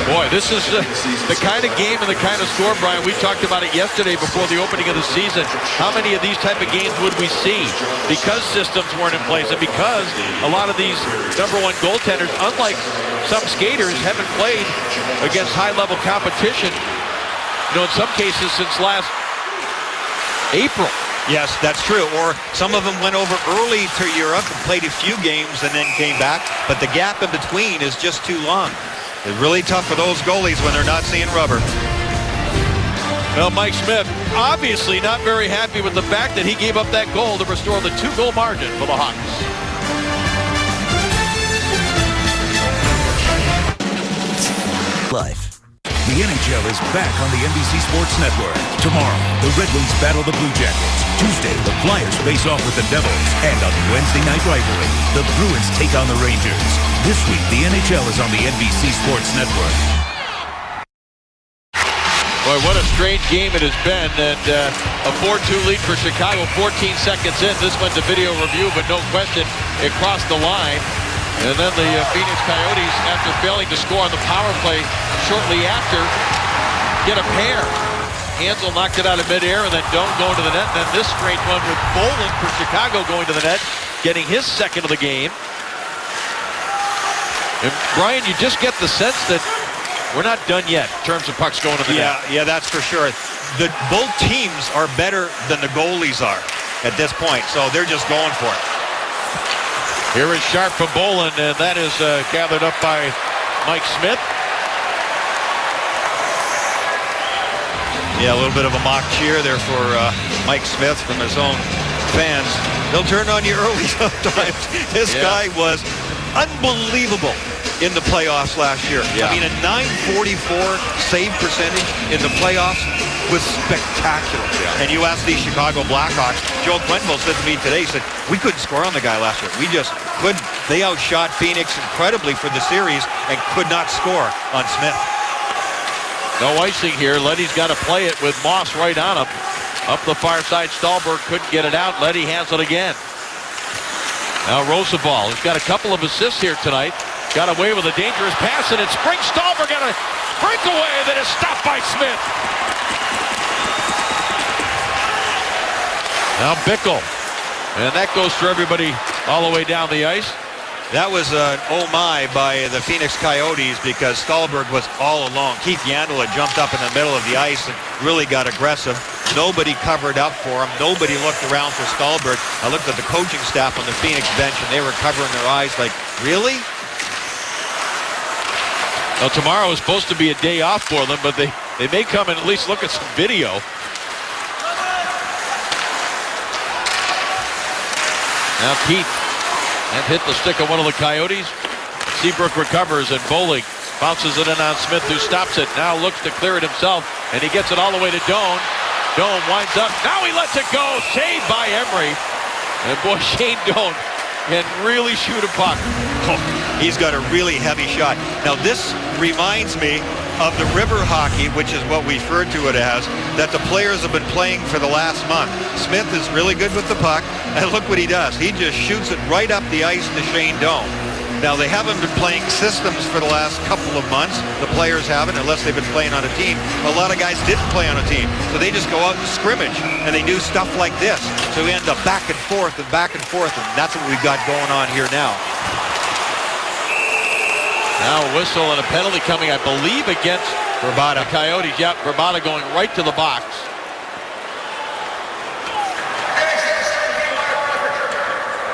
[SPEAKER 1] Boy, this is the kind of game and the kind of score, Brian. We talked about it yesterday before the opening of the season. How many of these type of games would we see? Because systems weren't in place and because a lot of these number one goaltenders, unlike some skaters, haven't played against high-level competition, in some cases since last April.
[SPEAKER 5] Yes, that's true. Or some of them went over early to Europe and played a few games and then came back, but the gap in between is just too long. It's really tough for those goalies when they're not seeing rubber.
[SPEAKER 1] Well, Mike Smith obviously not very happy with the fact that he gave up that goal to restore the 2-goal margin for the Hawks.
[SPEAKER 4] Life. The NHL is back on the NBC Sports Network. Tomorrow, the Red Wings battle the Blue Jackets. Tuesday, the Flyers face off with the Devils. And on Wednesday night rivalry, the Bruins take on the Rangers. This week, the NHL is on the NBC Sports Network.
[SPEAKER 1] Boy, what a strange game it has been. And a 4-2 lead for Chicago 14 seconds in. This went to video review, but no question, it crossed the line. And then the Phoenix Coyotes, after failing to score on the power play shortly after, get a pair. Hansel knocked it out of midair, and then Doan going to the net. And then this strange one with Bolin for Chicago going to the net, getting his second of the game. And Brian, you just get the sense that we're not done yet in terms of pucks going to the net.
[SPEAKER 5] Yeah, that's for sure. Both teams are better than the goalies are at this point, so they're just going for it.
[SPEAKER 1] Here is Sharp from Bolin, and that is gathered up by Mike Smith.
[SPEAKER 5] Yeah, a little bit of a mock cheer there for Mike Smith from his own fans. They'll turn on you early sometimes. This guy was unbelievable in the playoffs last year.
[SPEAKER 1] Yeah.
[SPEAKER 5] I mean, a .944 save percentage in the playoffs was spectacular.
[SPEAKER 1] Yeah.
[SPEAKER 5] And you ask these Chicago Blackhawks, Joe Quenneville said to me today, he said, we couldn't score on the guy last year. We just couldn't. They outshot Phoenix incredibly for the series and could not score on Smith.
[SPEAKER 1] No icing here. Leddy's got to play it with Moss right on him. Up the far side, Stahlberg couldn't get it out. Leddy has it again. Now Roosevelt, who's got a couple of assists here tonight, got away with a dangerous pass, and it's Spring. Stahlberg got a breakaway that is stopped by Smith. Now Bickle, and that goes for everybody all the way down the ice.
[SPEAKER 5] That was an oh my by the Phoenix Coyotes because Stahlberg was all alone. Keith Yandel had jumped up in the middle of the ice and really got aggressive. Nobody covered up for him. Nobody looked around for Stahlberg. I looked at the coaching staff on the Phoenix bench and they were covering their eyes like, really?
[SPEAKER 1] Well, tomorrow is supposed to be a day off for them, but they may come and at least look at some video. Now Keith and hit the stick of one of the Coyotes. Seabrook recovers and Bollig bounces it in on Smith, who stops it. Now looks to clear it himself, and he gets it all the way to Doan. Doan winds up. Now he lets it go. Saved by Emery. And boy, Shane Doan can really shoot a puck.
[SPEAKER 5] Oh, he's got a really heavy shot. Now this reminds me of the river hockey, which is what we refer to it as, that the players have been playing for the last month. Smith is really good with the puck, and look what he does. He just shoots it right up the ice to Shane Doan. Now they haven't been playing systems for the last couple of months. The players haven't, unless they've been playing on a team. A lot of guys didn't play on a team, so they just go out and scrimmage, and they do stuff like this. So we end up back and forth, and that's what we've got going on here now.
[SPEAKER 1] Now a whistle and a penalty coming, I believe, against
[SPEAKER 5] Bravada.
[SPEAKER 1] the Coyotes. Yep, Bravada going right to the box.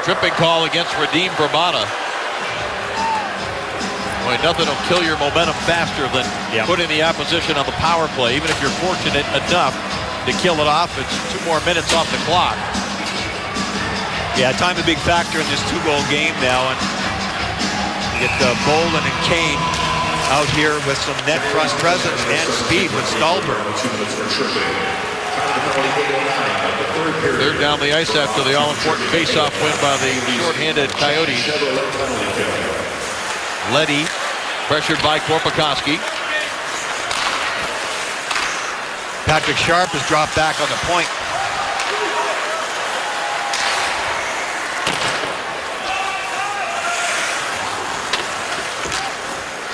[SPEAKER 1] Tripping call against Radim Bravada. Boy, nothing will kill your momentum faster than putting the opposition on the power play. Even if you're fortunate enough to kill it off, it's 2 more minutes off the clock.
[SPEAKER 5] Yeah, time's a big factor in this 2-goal game now, and you get Bolin and Kane out here with some net front presence and speed with Stahlberg.
[SPEAKER 1] They're down the ice after the all-important face-off win by the short-handed Coyotes. Leddy pressured by Korpikoski.
[SPEAKER 5] Patrick Sharp has dropped back on the point.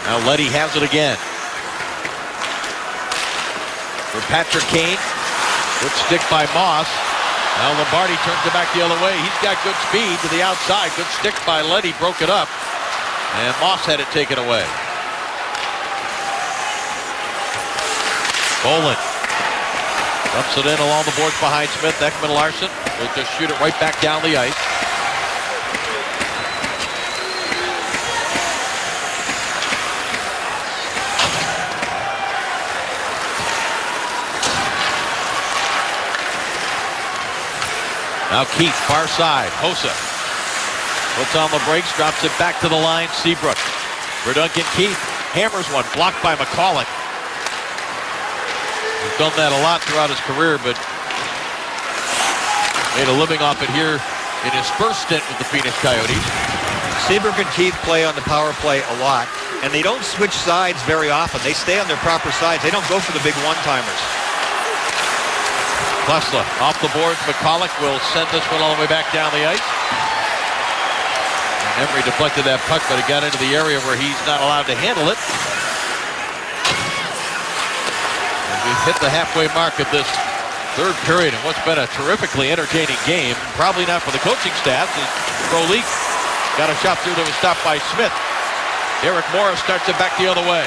[SPEAKER 1] Now Leddy has it again. For Patrick Kane. Good stick by Moss. Now Lombardi turns it back the other way. He's got good speed to the outside. Good stick by Leddy. Broke it up. And Moss had it taken away. Bolin Dumps it in along the boards behind Smith. Ekman Larsson will just shoot it right back down the ice. Now Keith, far side. Hossa puts on the brakes, drops it back to the line. Seabrook for Duncan Keith. Hammers one, blocked by McCulloch. He's done that a lot throughout his career, but made a living off it here in his first stint with the Phoenix Coyotes.
[SPEAKER 5] Seabrook and Keith play on the power play a lot, and they don't switch sides very often. They stay on their proper sides. They don't go for the big one-timers.
[SPEAKER 1] Klesla off the boards. McCulloch will send this one all the way back down the ice. And Emery deflected that puck, but it got into the area where he's not allowed to handle it. And we hit the halfway mark of this third period in what's been a terrifically entertaining game. Probably not for the coaching staff. Frolik got a shot through that was stopped by Smith. Derek Morris starts it back the other way.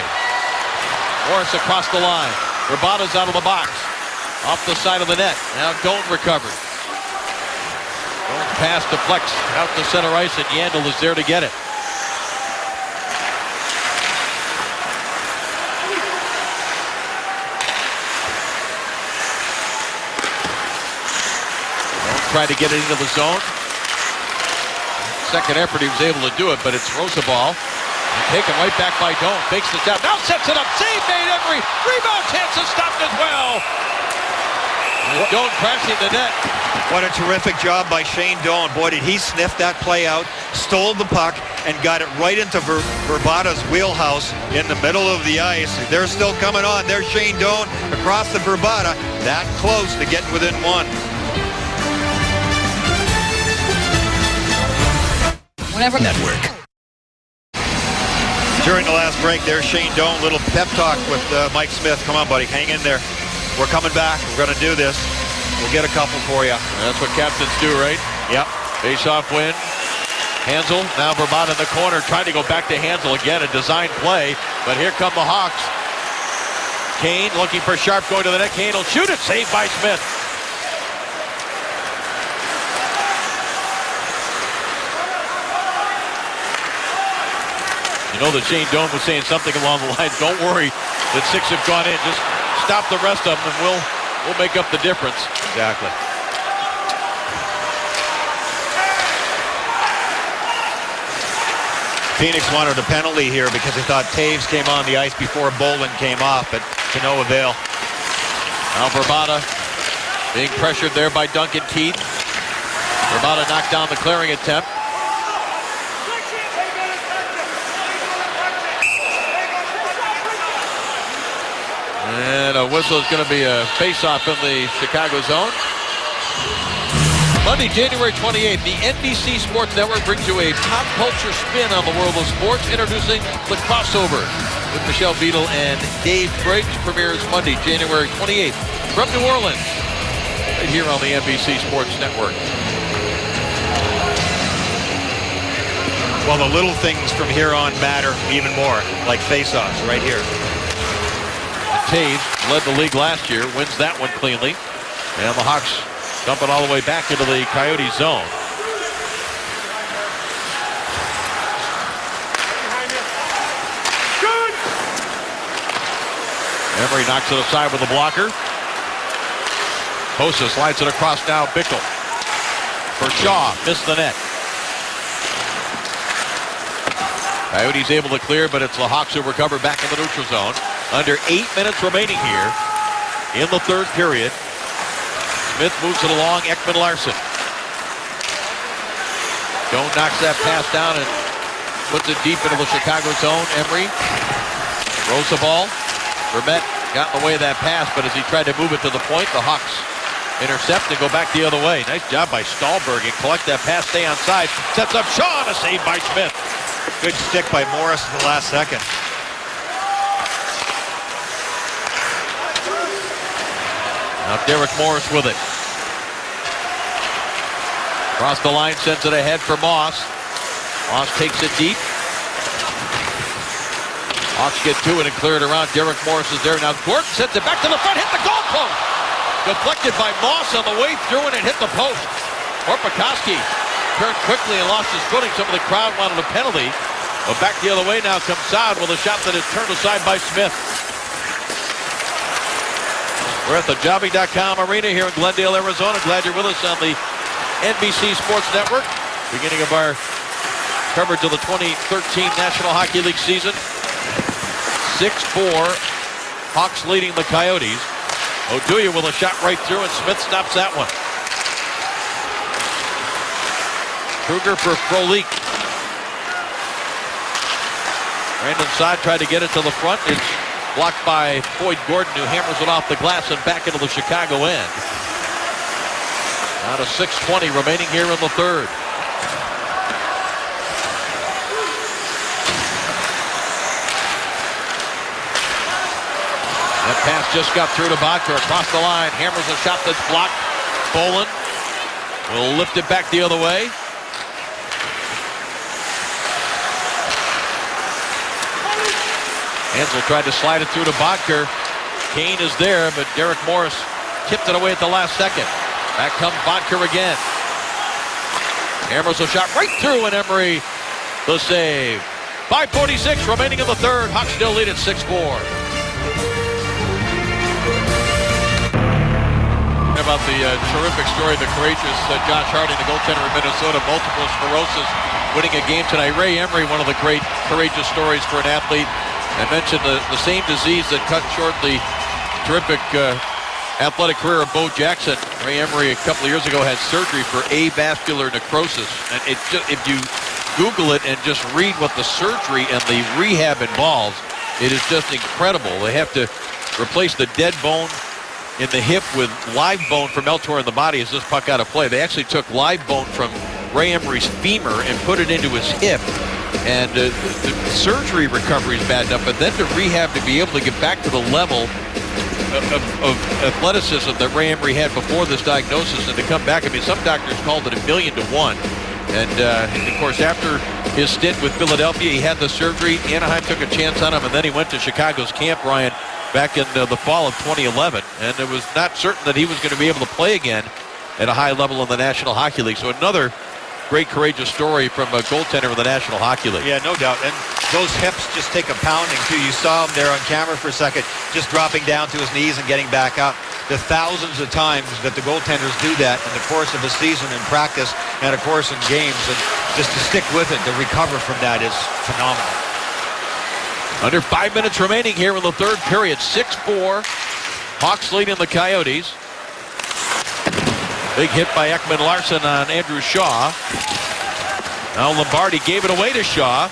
[SPEAKER 1] Morris across the line. Rabada's out of the box. Off the side of the net. Now Doan recovered. Doan's pass deflects out to center ice, and Yandel is there to get it. Doan tried to get it into the zone. Second effort, he was able to do it, but it's Rosabal. Taken right back by Doan. Fakes the shot. Now sets it up. Save made. Emery. Rebound chance is stopped as well. Doan crashing the net.
[SPEAKER 5] What a terrific job by Shane Doan. Boy, did he sniff that play out, stole the puck, and got it right into Verbata's wheelhouse in the middle of the ice. They're still coming on. There's Shane Doan across the Verbata, that close to getting within one.
[SPEAKER 8] Whenever Network.
[SPEAKER 5] During the last break, there's Shane Doan. Little pep talk with Mike Smith. Come on, buddy. Hang in there. We're coming back. We're going to do this. We'll get a couple for you.
[SPEAKER 1] That's what captains do, right?
[SPEAKER 5] Yep.
[SPEAKER 1] Face-off win. Hansel, now Verbata in the corner, trying to go back to Hansel again, a design play. But here come the Hawks. Kane looking for Sharp, going to the net. Kane will shoot it. Saved by Smith. You know that Shane Doan was saying something along the lines, don't worry that 6 have gone in. Just stop the rest of them and we'll make up the difference.
[SPEAKER 5] Exactly. Phoenix wanted a penalty here because they thought Taves came on the ice before Bolin came off, but to no avail.
[SPEAKER 1] Now Verbata being pressured there by Duncan Keith. Verbata knocked down the clearing attempt. And a whistle is going to be a face-off in the Chicago zone. Monday, January 28th, the NBC Sports Network brings you a pop culture spin on the world of sports, introducing The Crossover with Michelle Beadle and Dave Briggs. Premieres Monday, January 28th from New Orleans, right here on the NBC Sports Network.
[SPEAKER 5] Well, the little things from here on matter even more, like face-offs right here.
[SPEAKER 1] Taves led the league last year, wins that one cleanly. And the Hawks dump it all the way back into the Coyotes zone. Emery knocks it aside with a blocker. Hossa slides it across now. Bickle for Shaw. Missed the net. Coyotes able to clear, but it's the Hawks who recover back in the neutral zone. Under 8 minutes remaining here in the third period. Smith moves it along. Ekman Larsson. Doan knocks that pass down and puts it deep into the Chicago zone. Emery throws the ball. Vermette got in the way of that pass, but as he tried to move it to the point, the Hawks intercept and go back the other way. Nice job by Stahlberg and collect that pass, stay on side. Sets up Shaw, and a save by Smith.
[SPEAKER 5] Good stick by Morris in the last second.
[SPEAKER 1] Now Derek Morris with it. Across the line, sends it ahead for Moss. Moss takes it deep. Hawks get to it and clear it around. Derek Morris is there. Now Gordon sends it back to the front, hit the goal post. Deflected by Moss on the way through, and it hit the post. Orpikoski turned quickly and lost his footing. Some of the crowd wanted a penalty. But back the other way now comes Saad with a shot that is turned aside by Smith. We're at the Jobbing.com arena here in Glendale, Arizona. Glad you're with us on the NBC Sports Network. Beginning of our coverage of the 2013 National Hockey League season. 6-4. Hawks leading the Coyotes. Oduya with a shot right through, and Smith stops that one. Kruger for Frolik. Brandon Saad tried to get it to the front. It's blocked by Boyd Gordon, who hammers it off the glass and back into the Chicago end. Down to 6:20 remaining here in the third. That pass just got through to Bodker across the line. Hammers a shot that's blocked. Bolin will lift it back the other way. Hansel tried to slide it through to Bodker. Kane is there, but Derek Morris tipped it away at the last second. Back comes Bodker again. Hammers a shot right through, and Emery the save. 5:46 remaining in the third. Hawks still lead at 6-4. About the terrific story of the courageous Josh Harding, the goaltender of Minnesota, multiple sclerosis, winning a game tonight. Ray Emery, one of the great courageous stories for an athlete. I mentioned the same disease that cut short the terrific athletic career of Bo Jackson. Ray Emery a couple of years ago had surgery for avascular necrosis, and it just, if you Google it and just read what the surgery and the rehab involves, it is just incredible. They have to replace the dead bone in the hip with live bone from elsewhere in the body as this puck out of play. They actually took live bone from Ray Emery's femur and put it into his hip. And the surgery recovery is bad enough, but then to rehab to be able to get back to the level of athleticism that Ray Emery had before this diagnosis and to come back. I mean, some doctors called it 1,000,000 to 1. And of course, after his stint with Philadelphia, he had the surgery. Anaheim took a chance on him, and then he went to Chicago's camp, Ryan, back in the fall of 2011. And it was not certain that he was going to be able to play again at a high level in the National Hockey League. So another great courageous story from a goaltender in the National Hockey League.
[SPEAKER 5] Yeah, no doubt. And those hips just take a pounding, too. You saw him there on camera for a second, just dropping down to his knees and getting back up. The thousands of times that the goaltenders do that in the course of a season in practice and, of course, in games. And just to stick with it, to recover from that is phenomenal.
[SPEAKER 1] Under 5 minutes remaining here in the third period. 6-4. Hawks leading the Coyotes. Big hit by Ekman Larsson on Andrew Shaw. Now Lombardi gave it away to Shaw.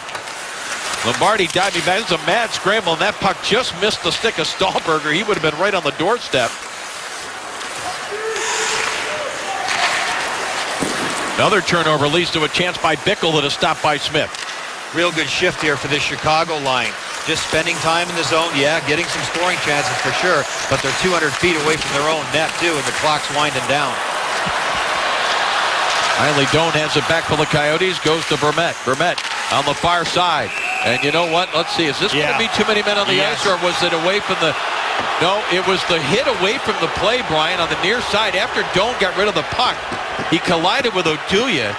[SPEAKER 1] Lombardi diving back. It's a mad scramble, and that puck just missed the stick of Stahlberger. He would have been right on the doorstep. Another turnover leads to a chance by Bickle that is stopped by Smith.
[SPEAKER 5] Real good shift here for this Chicago line. Just spending time in the zone, yeah, getting some scoring chances for sure, but they're 200 feet away from their own net, too, and the clock's winding down.
[SPEAKER 1] Finally, Doan has it back for the Coyotes, goes to Vermette. Vermette on the far side. And you know what? Let's see, is this going to be too many men on the ice, or was it away from the... No, it was the hit away from the play, Brian, on the near side. After Doan got rid of the puck, he collided with Oduya.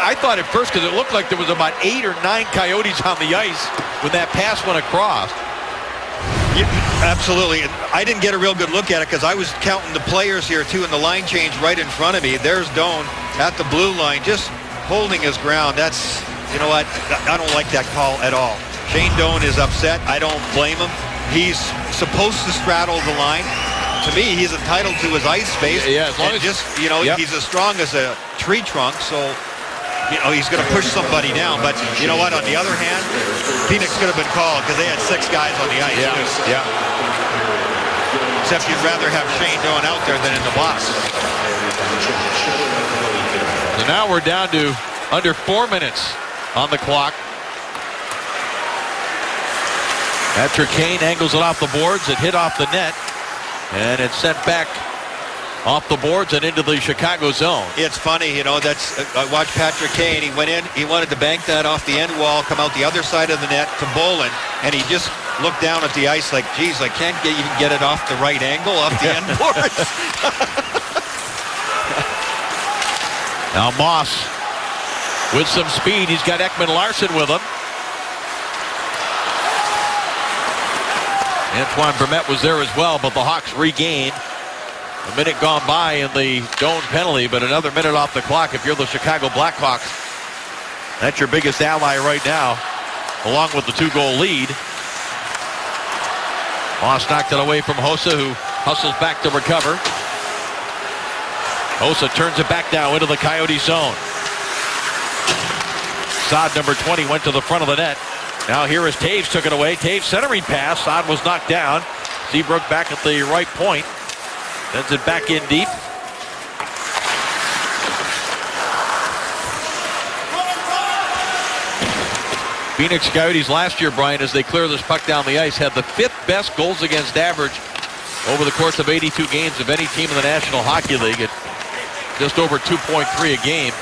[SPEAKER 1] I thought at first, because it looked like there was about 8 or 9 Coyotes on the ice when that pass went across.
[SPEAKER 5] Yeah, absolutely. And I didn't get a real good look at it because I was counting the players here, too, and the line change right in front of me. There's Doan at the blue line, just holding his ground. That's, you know what, I don't like that call at all. Shane Doan is upset. I don't blame him. He's supposed to straddle the line. To me, he's entitled to his ice space.
[SPEAKER 1] Yeah, as long as...
[SPEAKER 5] just, you know, he's as strong as a tree trunk, so... You know, he's going to push somebody down. But you know what? On the other hand, Phoenix could have been called because they had 6 guys on the ice.
[SPEAKER 1] Yeah.
[SPEAKER 5] Except you'd rather have Shane Doan out there than in the box.
[SPEAKER 1] So now we're down to under 4 minutes on the clock. After Kane angles it off the boards, it hit off the net. And it's sent back off the boards and into the Chicago zone.
[SPEAKER 5] It's funny, that's I watched Patrick Kane. He went in, he wanted to bank that off the end wall, come out the other side of the net to Bolin, and he just looked down at the ice like, geez, I can't even get it off the right angle, off the end boards.
[SPEAKER 1] Now Moss with some speed. He's got Ekman Larsson with him. Antoine Vermette was there as well, but the Hawks regained. A minute gone by in the Doan penalty, but another minute off the clock if you're the Chicago Blackhawks. That's your biggest ally right now, along with the 2-goal lead. Moss knocked it away from Hossa, who hustles back to recover. Hossa turns it back now into the Coyote zone. Saad, number 20, went to the front of the net. Now here is Taves, took it away. Taves centering pass. Saad was knocked down. Seabrook back at the right point. Sends it back in deep. Phoenix Coyotes last year, Brian, as they clear this puck down the ice, had the 5th best goals against average over the course of 82 games of any team in the National Hockey League at just over 2.3 a game.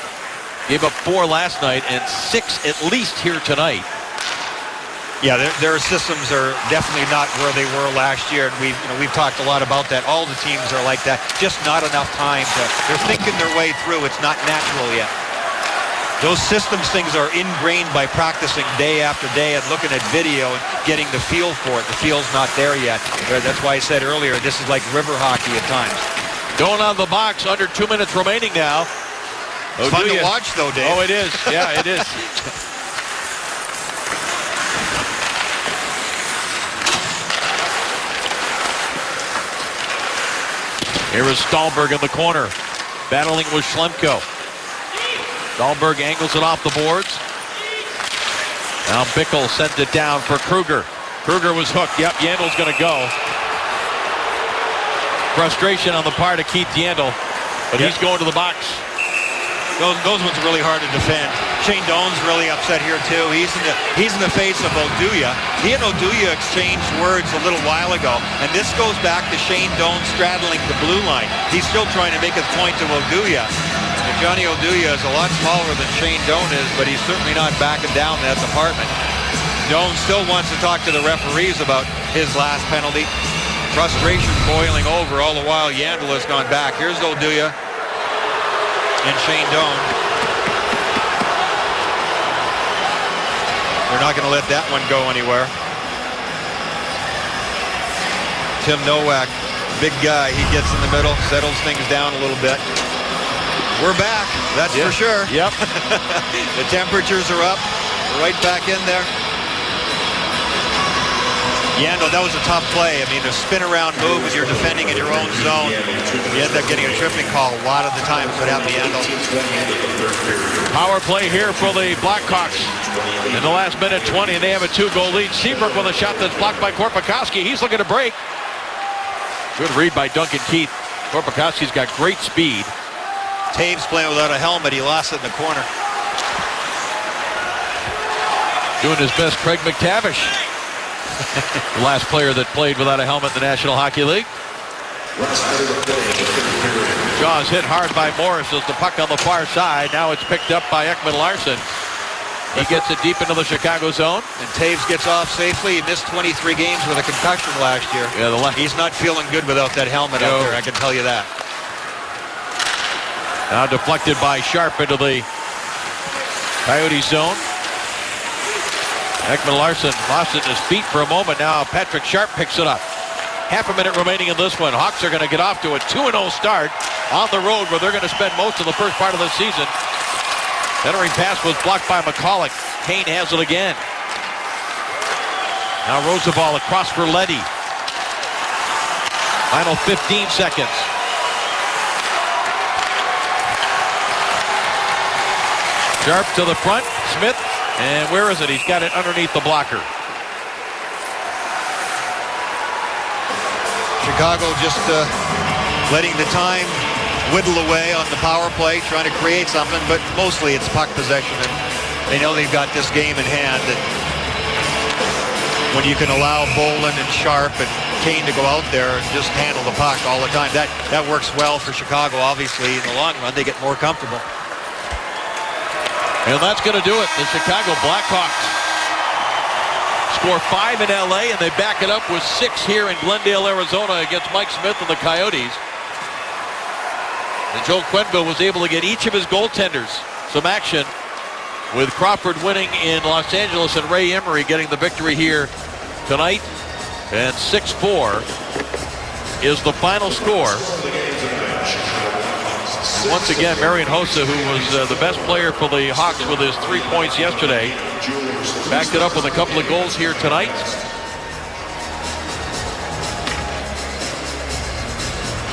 [SPEAKER 1] Gave up 4 last night and 6 at least here tonight.
[SPEAKER 5] Yeah, their systems are definitely not where they were last year, and we've talked a lot about that. All the teams are like that. Just not enough time they're thinking their way through. It's not natural yet. Those systems things are ingrained by practicing day after day and looking at video and getting the feel for it. The feel's not there yet. That's why I said earlier, this is like river hockey at times.
[SPEAKER 1] Going on the box, under 2 minutes remaining now.
[SPEAKER 5] It's fun to watch, though, Dave.
[SPEAKER 1] Oh, it is. Yeah, it is. Here is Stahlberg in the corner, battling with Schlemko. Stahlberg angles it off the boards. Now Bickle sends it down for Kruger. Kruger was hooked. Yep, Yandel's going to go. Frustration on the part of Keith Yandel, but he's going to the box.
[SPEAKER 5] Those ones are really hard to defend. Shane Doan's really upset here too. He's in the face of Oduya. He and Oduya exchanged words a little while ago, and this goes back to Shane Doan straddling the blue line. He's still trying to make a point to Oduya. And Johnny Oduya is a lot smaller than Shane Doan is, but he's certainly not backing down that department. Doan still wants to talk to the referees about his last penalty. Frustration boiling over all the while. Yandel has gone back. Here's Oduya and Shane Doan. They're not going to let that one go anywhere. Tim Nowak, big guy. He gets in the middle, settles things down a little bit. We're back, that's for sure.
[SPEAKER 1] Yep.
[SPEAKER 5] The temperatures are up. We're right back in there. Yandel, that was a tough play. I mean, a spin-around move when you're defending in your own zone. You end up getting a tripping call a lot of the times what happened to Yandel.
[SPEAKER 1] Power play here for the Blackhawks. In the last minute 20, they have a 2-goal lead. Seabrook with a shot that's blocked by Korpikoski. He's looking to break. Good read by Duncan Keith. Korpikoski's got great speed.
[SPEAKER 5] Taves playing without a helmet. He lost it in the corner.
[SPEAKER 1] Doing his best, Craig McTavish. The last player that played without a helmet in the National Hockey League. Jaws hit hard by Morris as the puck on the far side. Now it's picked up by Ekman Larsson. He gets it deep into the Chicago zone.
[SPEAKER 5] And Taves gets off safely. He missed 23 games with a concussion last year.
[SPEAKER 1] Yeah,
[SPEAKER 5] he's not feeling good without that helmet out there, I can tell you that.
[SPEAKER 1] Now deflected by Sharp into the Coyote zone. Ekman Larsson lost it in his feet for a moment. Now Patrick Sharp picks it up. Half a minute remaining in this one. Hawks are going to get off to a 2-0 start on the road where they're going to spend most of the first part of the season. Centering pass was blocked by McCulloch. Kane has it again. Now Roosevelt across for Leddy. Final 15 seconds. Sharp to the front. Smith. And where is it? He's got it underneath the blocker.
[SPEAKER 5] Chicago just letting the time whittle away on the power play, trying to create something, but mostly it's puck possession, and they know they've got this game in hand. And when you can allow Bolin and Sharp and Kane to go out there and just handle the puck all the time. That works well for Chicago, obviously. In the long run, they get more comfortable.
[SPEAKER 1] And that's going to do it. The Chicago Blackhawks score 5 in LA, and they back it up with 6 here in Glendale, Arizona against Mike Smith and the Coyotes. And Joe Quenneville was able to get each of his goaltenders some action, with Crawford winning in Los Angeles and Ray Emery getting the victory here tonight. And 6-4 is the final score. And once again, Marian Hossa, who was the best player for the Hawks with his 3 points yesterday, backed it up with a couple of goals here tonight.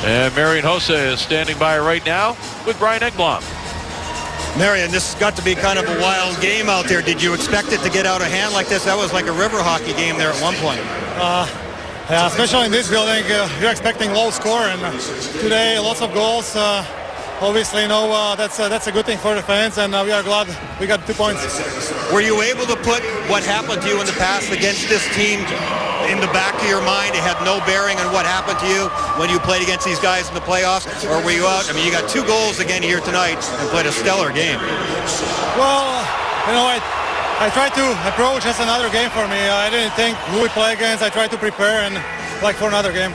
[SPEAKER 1] And Marian Hossa is standing by right now with Brian Engblom.
[SPEAKER 6] Marian, this has got to be kind of a wild game out there. Did you expect it to get out of hand like this? That was like a river hockey game there at one point.
[SPEAKER 10] Yeah, especially in this building, you're expecting low score, and today lots of goals. Obviously, that's a good thing for the fans, and we are glad we got 2 points.
[SPEAKER 6] Were you able to put what happened to you in the past against this team in the back of your mind? It had no bearing on what happened to you when you played against these guys in the playoffs, or were you out? I mean, you got 2 goals again here tonight and played a stellar game.
[SPEAKER 10] Well, I tried to approach as another game for me. I didn't think who we play against. I tried to prepare and like for another game.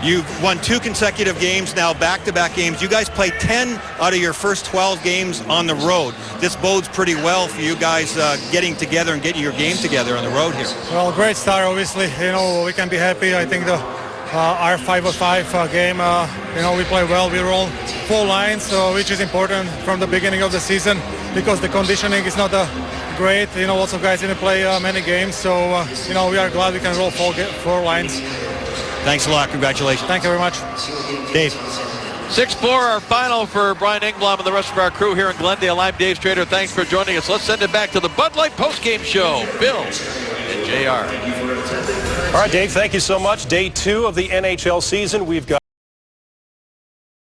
[SPEAKER 6] You've won 2 consecutive games now, back-to-back games. You guys played 10 out of your first 12 games on the road. This bodes pretty well for you guys getting together and getting your game together on the road here.
[SPEAKER 10] Well, great start, obviously. We can be happy. I think our 5-on-5 game, we play well. We roll 4 lines, which is important from the beginning of the season because the conditioning is not great. Lots of guys didn't play many games, so we are glad we can roll 4 lines.
[SPEAKER 6] Thanks a lot. Congratulations.
[SPEAKER 10] Thank you very much.
[SPEAKER 6] Dave.
[SPEAKER 1] 6-4, our final for Brian Engblom and the rest of our crew here in Glendale. I'm Dave Strader. Thanks for joining us. Let's send it back to the Bud Light postgame show. Bill and JR.
[SPEAKER 11] All right, Dave, thank you so much. Day 2 of the NHL season. We've got